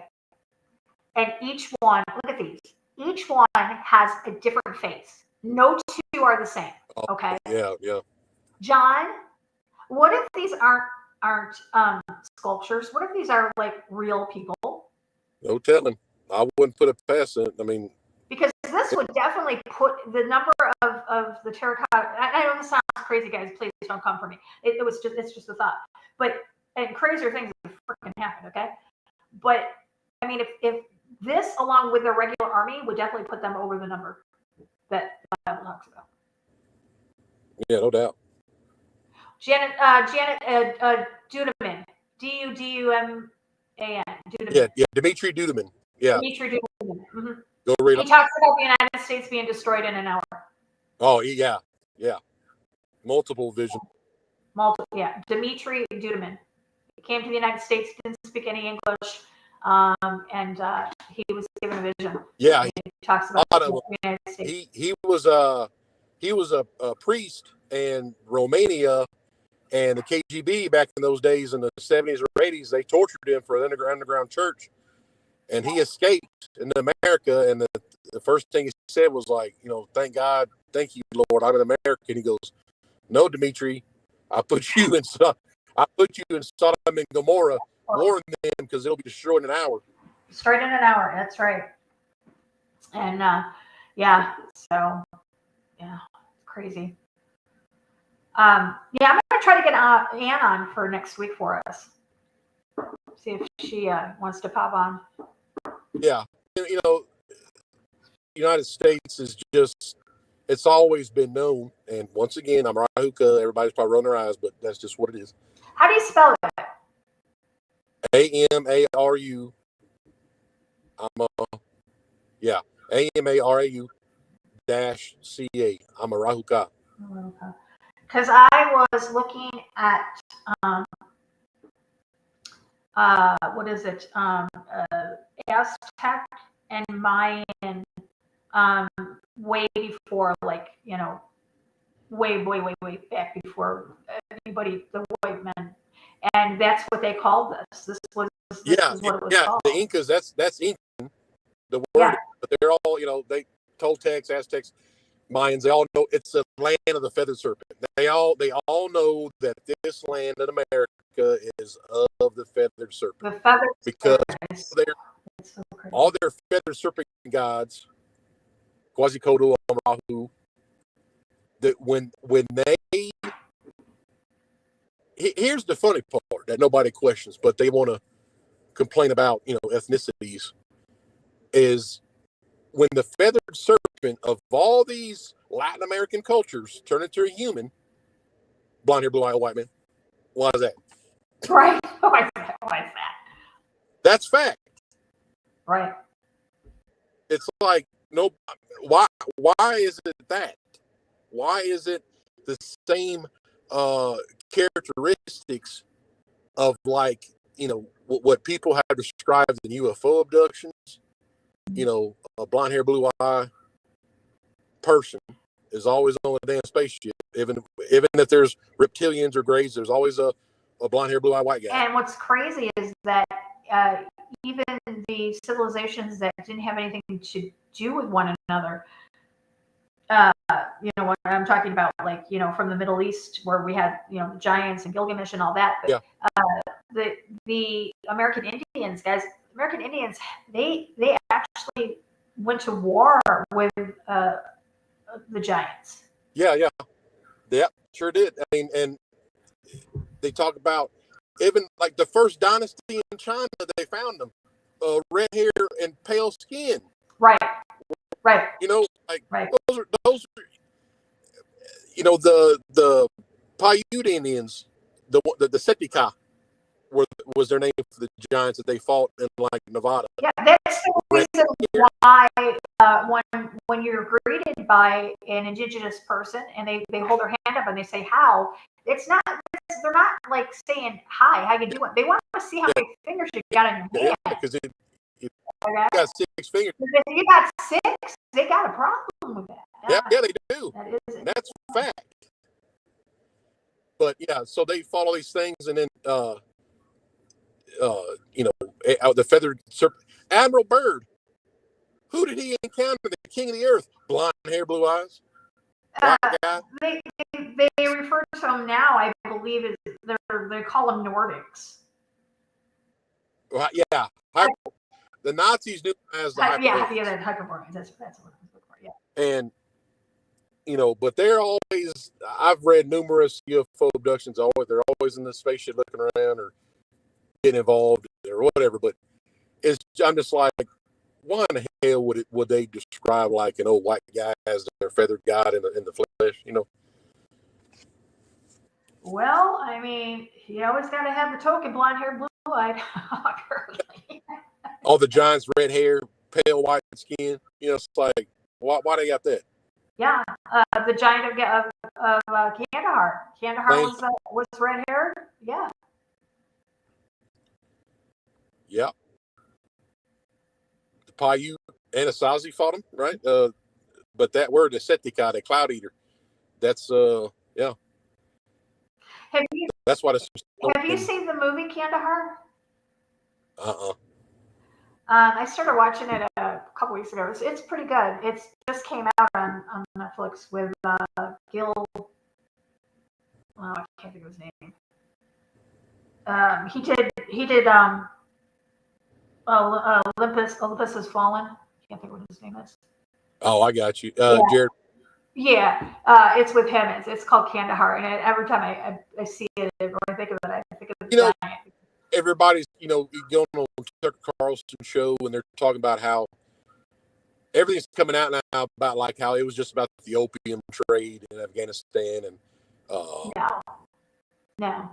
and each one, look at these. Each one has a different face. No two are the same. Okay. Yeah. John, what if these aren't sculptures? What if these are like real people? No telling. I wouldn't put it past it. I mean, because this would definitely put the number of the terracotta. I know this sounds crazy, guys. Please don't come for me. It's just a thought. And crazier things have freaking happened. Okay, but I mean, if this along with the regular army would definitely put them over the number that the Bible talks about. Yeah, no doubt. Janet Duneman, Duduman. Yeah, Dmitry Duduman. Yeah. Dmitry Duduman. Mm-hmm. Go read. He talks about the United States being destroyed in an hour. Oh, yeah. Multiple vision. Yeah. Dmitry Duduman. He came to the United States, didn't speak any English, and he was given a vision. Yeah, he talks about the United States. He was a priest in Romania, and the KGB back in those days in the 70s or 80s, they tortured him for an underground church, and he escaped into America. And the first thing he said was like, thank God, thank you, Lord, I'm an American. He goes, no, Dmitry, I put you in Sodom and Gomorrah. Warn them because it'll be destroyed in an hour. Destroyed in an hour. That's right. And crazy. I'm gonna try to get Ann on for next week for us. See if she wants to pop on. Yeah, United States is it's always been known. And once again, I'm Rahuka. Everybody's probably rolling their eyes, but that's just what it is. How do you spell it? AMARU. AMARAU -CA. I'm a Rahuka. Because I was looking at what is it? Aztec and Mayan, way before, way back before anybody, the white men, and that's what they called this. This is what it was called. The Incas. That's Incan. The word, but they're all they Toltecs, Aztecs, Mayans. They all know it's the land of the feathered serpent. They all know that this land in America is of the feathered serpent. The feathered because serpent. All their feathered serpent gods, Quetzalcoatl, Rahu, that when they, here's the funny part that nobody questions, but they want to complain about, ethnicities, is when the feathered serpent of all these Latin American cultures turn into a human, blonde hair, blue eye, white man. Why is that? Right. Why is that? That's fact. Right. It's like, no, why is it that? Why is it the same characteristics of, like, what people have described in UFO abductions? A blonde hair, blue eye person is always on a damn spaceship. Even if there's reptilians or greys, there's always a blonde hair, blue eye, white guy. And what's crazy is that even the civilizations that didn't have anything to do with one another, what I'm talking about, like, from the Middle East, where we had, the giants and Gilgamesh and all that. But, yeah. The American Indians, guys, they actually went to war with the giants. Yeah, sure did. I mean, and they talk about even like the first dynasty in China, they found them, red hair and pale skin. Right. Right. Those are the Paiute Indians, the Setika was their name for the giants that they fought in, like, Nevada. Yeah, that's the reason why when you're greeted by an indigenous person and they hold their hand up and they say how, they're not like saying hi, how you doing? They want to see how many fingers you got in your hand. Yeah, because you got 6 fingers. If you got 6, they got a problem with that. Yeah, they do. That's a fact. But yeah, so they follow these things, and then the feathered serpent, Admiral Byrd. Who did he encounter? The king of the earth, blonde hair, blue eyes, white guy. They refer to them now, I believe, as they call them Nordics. Well, yeah, the Nazis knew him as the the Hyperboreans. That's what I'm looking for. Yeah. And but they're always. I've read numerous UFO abductions. They're always in the spaceship looking around or getting involved or whatever. But I'm just like, why in the hell would they describe, like, an old white guy as their feathered god in the flesh? Well, I mean, you always got to have the token blonde hair, blue eyed. All the giants, red hair, pale white skin. It's like, why they got that? Yeah, the giant of Kandahar. Kandahar was red hair. Yeah. Yeah. The Paiute Anasazi fought him, right? But that word, the Setika, the cloud eater, that's yeah. That's what it's. Have you seen the movie Kandahar? Uh-uh. I started watching it a couple weeks ago. It's pretty good. It just came out on Netflix with Gil. Oh, I can't think of his name. He did Olympus Has Fallen. I can't think what his name is. Oh, I got you. Jared. Yeah, it's with him. It's called Kandahar, and every time I see it or I think of it, I think of the giant. Everybody's, going on Tucker Carlson show, and they're talking about how everything's coming out now about, like, how it was just about the opium trade in Afghanistan, and no.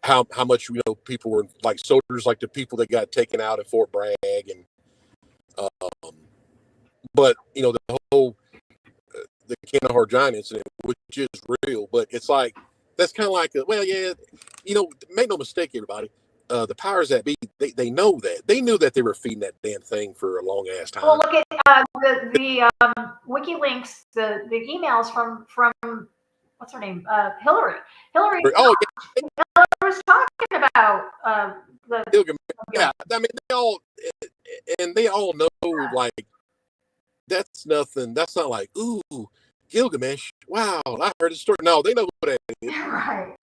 How much people were like soldiers, like the people that got taken out at Fort Bragg, and but the whole the Kandahar giant incident, which is real, but it's like that's kind of like make no mistake, everybody. The powers that be, they know that. They knew that they were feeding that damn thing for a long ass time. Well, look at the WikiLeaks, the emails from what's her name? Hillary. Oh, yeah. Hillary was talking about the. Yeah, I mean, they all know, like, that's nothing. That's not like, ooh, Gilgamesh. Wow, I heard the story. No, they know who that is. Right.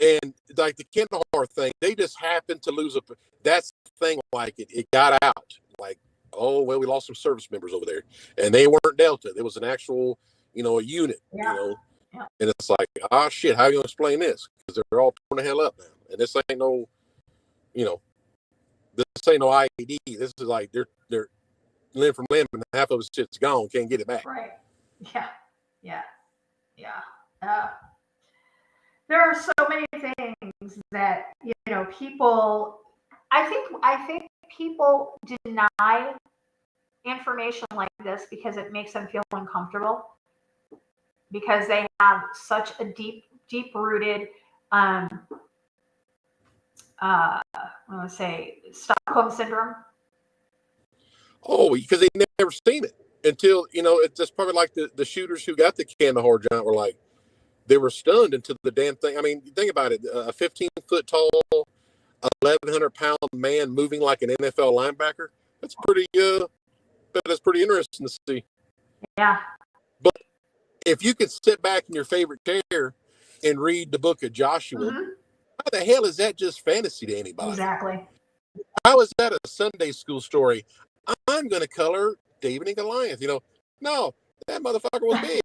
And like the Kandahar thing, they just happened to lose that's the thing, like it got out. Like, oh, well, we lost some service members over there. And they weren't Delta. There was an actual, a unit, Yeah. And it's like, oh shit, how are you gonna explain this? Because they're all torn the hell up now. And this ain't no, this ain't no IED. This is like they're limb from limb, and half of his shit's gone. Can't get it back. Right. Yeah. There are so many things that people. I think people deny information like this because it makes them feel uncomfortable, because they have such a deep rooted I want to say Stockholm syndrome. Oh, because they never seen it until it's just probably like the shooters who got the Kandahar giant were like, they were stunned into the damn thing. I mean, think about it: a 15-foot tall, 1,100-pound man moving like an NFL linebacker. That's pretty. That's pretty interesting to see. Yeah. But if you could sit back in your favorite chair and read the book of Joshua, how the hell is that just fantasy to anybody? Exactly. How is that a Sunday school story? I'm going to color David and Goliath. No, that motherfucker was big.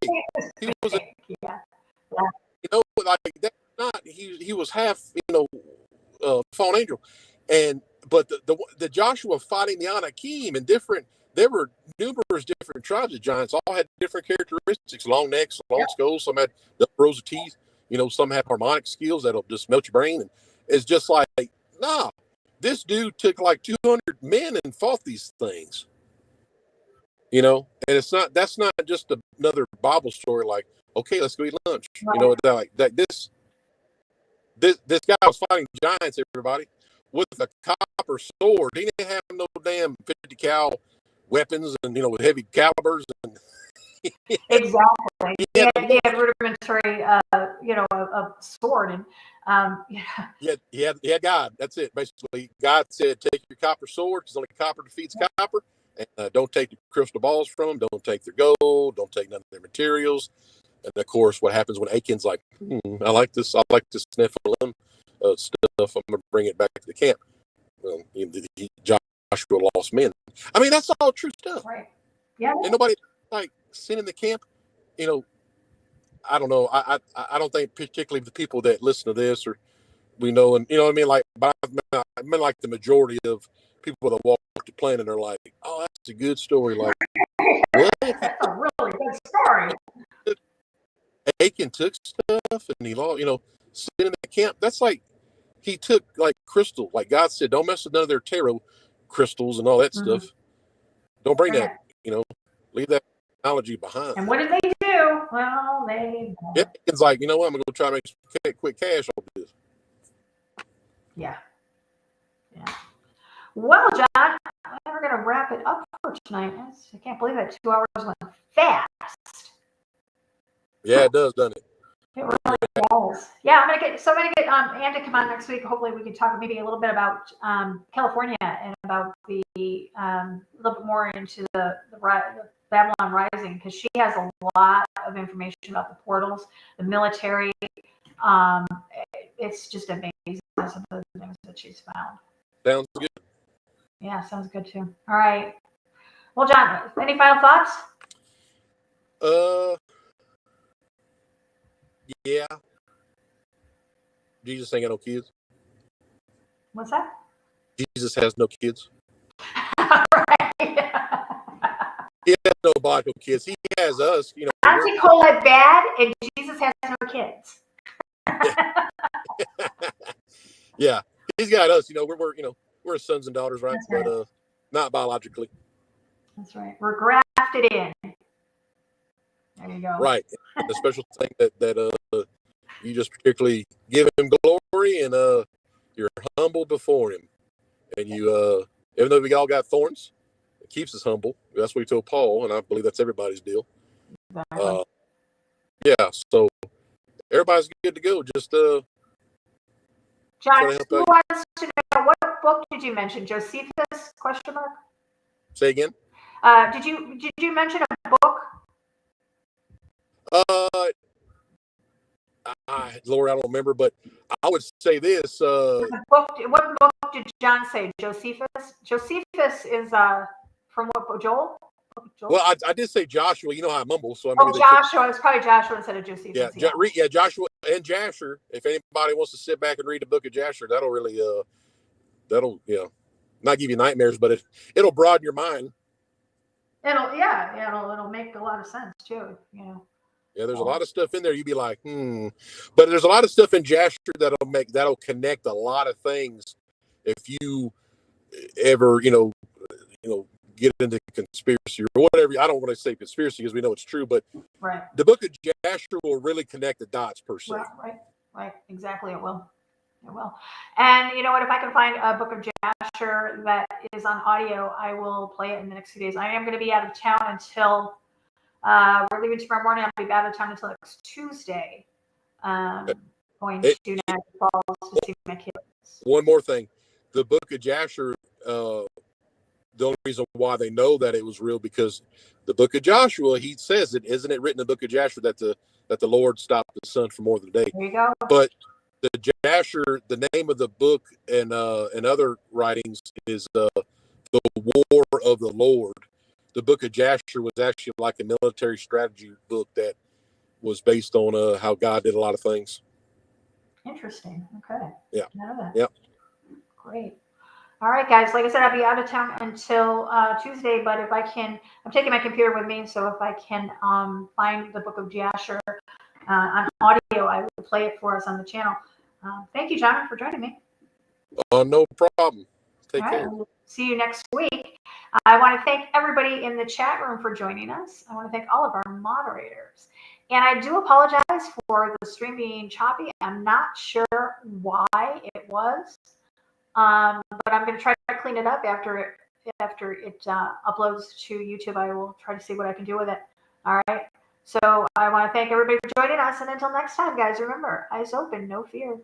He was like that's not. He was half, fallen angel, but the Joshua fighting the Anakim and different. There were numerous different tribes of giants. All had different characteristics: long necks, long skulls. Some had rows of teeth. Some had harmonic skills that'll just melt your brain. And it's just like, nah, this dude took like 200 men and fought these things. And that's not just another Bible story. Like, okay, let's go eat lunch. Right. Like that. This guy was fighting giants, everybody, with a copper sword. He didn't have no damn 50 cal weapons and with heavy calibers and exactly. He had rudimentary a sword and he had God. That's it. Basically, God said, take your copper sword because only copper defeats copper, and don't take the crystal balls from them. Don't take their gold. Don't take none of their materials. And of course, what happens when Achan's like, I like this Nephilim stuff. I'm gonna bring it back to the camp. Joshua lost men. I mean, that's all true stuff. Right. Yeah. And nobody like sitting in the camp. I don't know. I don't think particularly the people that listen to this or we know, and what I mean. Like, but I mean, like the majority of people that walk the planet are like, oh, that's a good story. Like, what? That's a really good story. Achan took stuff and he lost. Sitting in the camp. That's like he took like crystal. Like God said, don't mess with none of their tarot crystals and all that stuff. Don't bring that. Leave that technology behind. And what did they do? Well, It's like, I'm gonna go try to make some quick cash on this. Yeah. Well, John, we're gonna wrap it up for tonight. I can't believe that 2 hours went fast. Yeah, it does, doesn't it? It really does. Yeah, I'm gonna get Ann to come on next week. Hopefully, we can talk maybe a little bit about California and about the a little bit more into the Babylon Rising, because she has a lot of information about the portals, the military. It's just amazing some of the things that she's found. Sounds good. Yeah, sounds good too. All right. Well, John, any final thoughts? Yeah. Jesus ain't got no kids. What's that? Jesus has no kids. Right. He has no biological kids. He has us. Anti-Colette bad, and Jesus has no kids. Yeah, he's got us. We're his sons and daughters, right? Right. But not biologically. That's right. We're grafted in. There you go. Right. The special thing that you just particularly give him glory, and you're humble before him, and you even though we all got thorns, it keeps us humble. That's what he told Paul, and I believe that's everybody's deal. Exactly. Yeah. So everybody's good to go. Just John, who wants to know what book did you mention? Josephus? ? Say again. Did you mention a book? Lord, I don't remember, but I would say this. What book did John say? Josephus? Josephus is from what? Joel? Joel? Well, I did say Joshua. You know how I mumble, so I Oh, mean, Joshua. It's probably Joshua instead of Josephus. yeah, Joshua and Jasher. If anybody wants to sit back and read the book of Jasher, that'll really, that'll, not give you nightmares, but it'll broaden your mind. It'll make a lot of sense too. Yeah, there's a lot of stuff in there. You'd be like, but there's a lot of stuff in Jasher that'll connect a lot of things. If you ever, get into conspiracy or whatever. I don't want to say conspiracy because we know it's true, but right. The book of Jasher will really connect the dots per se. Right. Exactly. It will. And you know what? If I can find a book of Jasher that is on audio, I will play it in the next few days. I am going to be out of town until we're leaving tomorrow morning. I'll be out of town until next Tuesday. Going to Niagara Falls to see my kids. One more thing. The book of Jasher, the only reason why they know that it was real because the book of Joshua, he says it, isn't it written in the book of Jasher that the Lord stopped the sun for more than a day. There you go. But the Jasher, the name of the book and other writings is the War of the Lord. The book of Jasher was actually like a military strategy book that was based on how God did a lot of things. Interesting. Okay. Yeah. Know that. Yep. Great. All right, guys. Like I said, I'll be out of town until Tuesday, but if I can, I'm taking my computer with me, so if I can find the book of Jasher on audio, I will play it for us on the channel. Thank you, John, for joining me. No problem. Take All care. right, we'll see you next week. I want to thank everybody in the chat room for joining us. I want to thank all of our moderators. And I do apologize for the stream being choppy. I'm not sure why it was. But I'm going to try to clean it up after it uploads to YouTube. I will try to see what I can do with it. All right. So I want to thank everybody for joining us. And until next time, guys, remember, eyes open, no fear.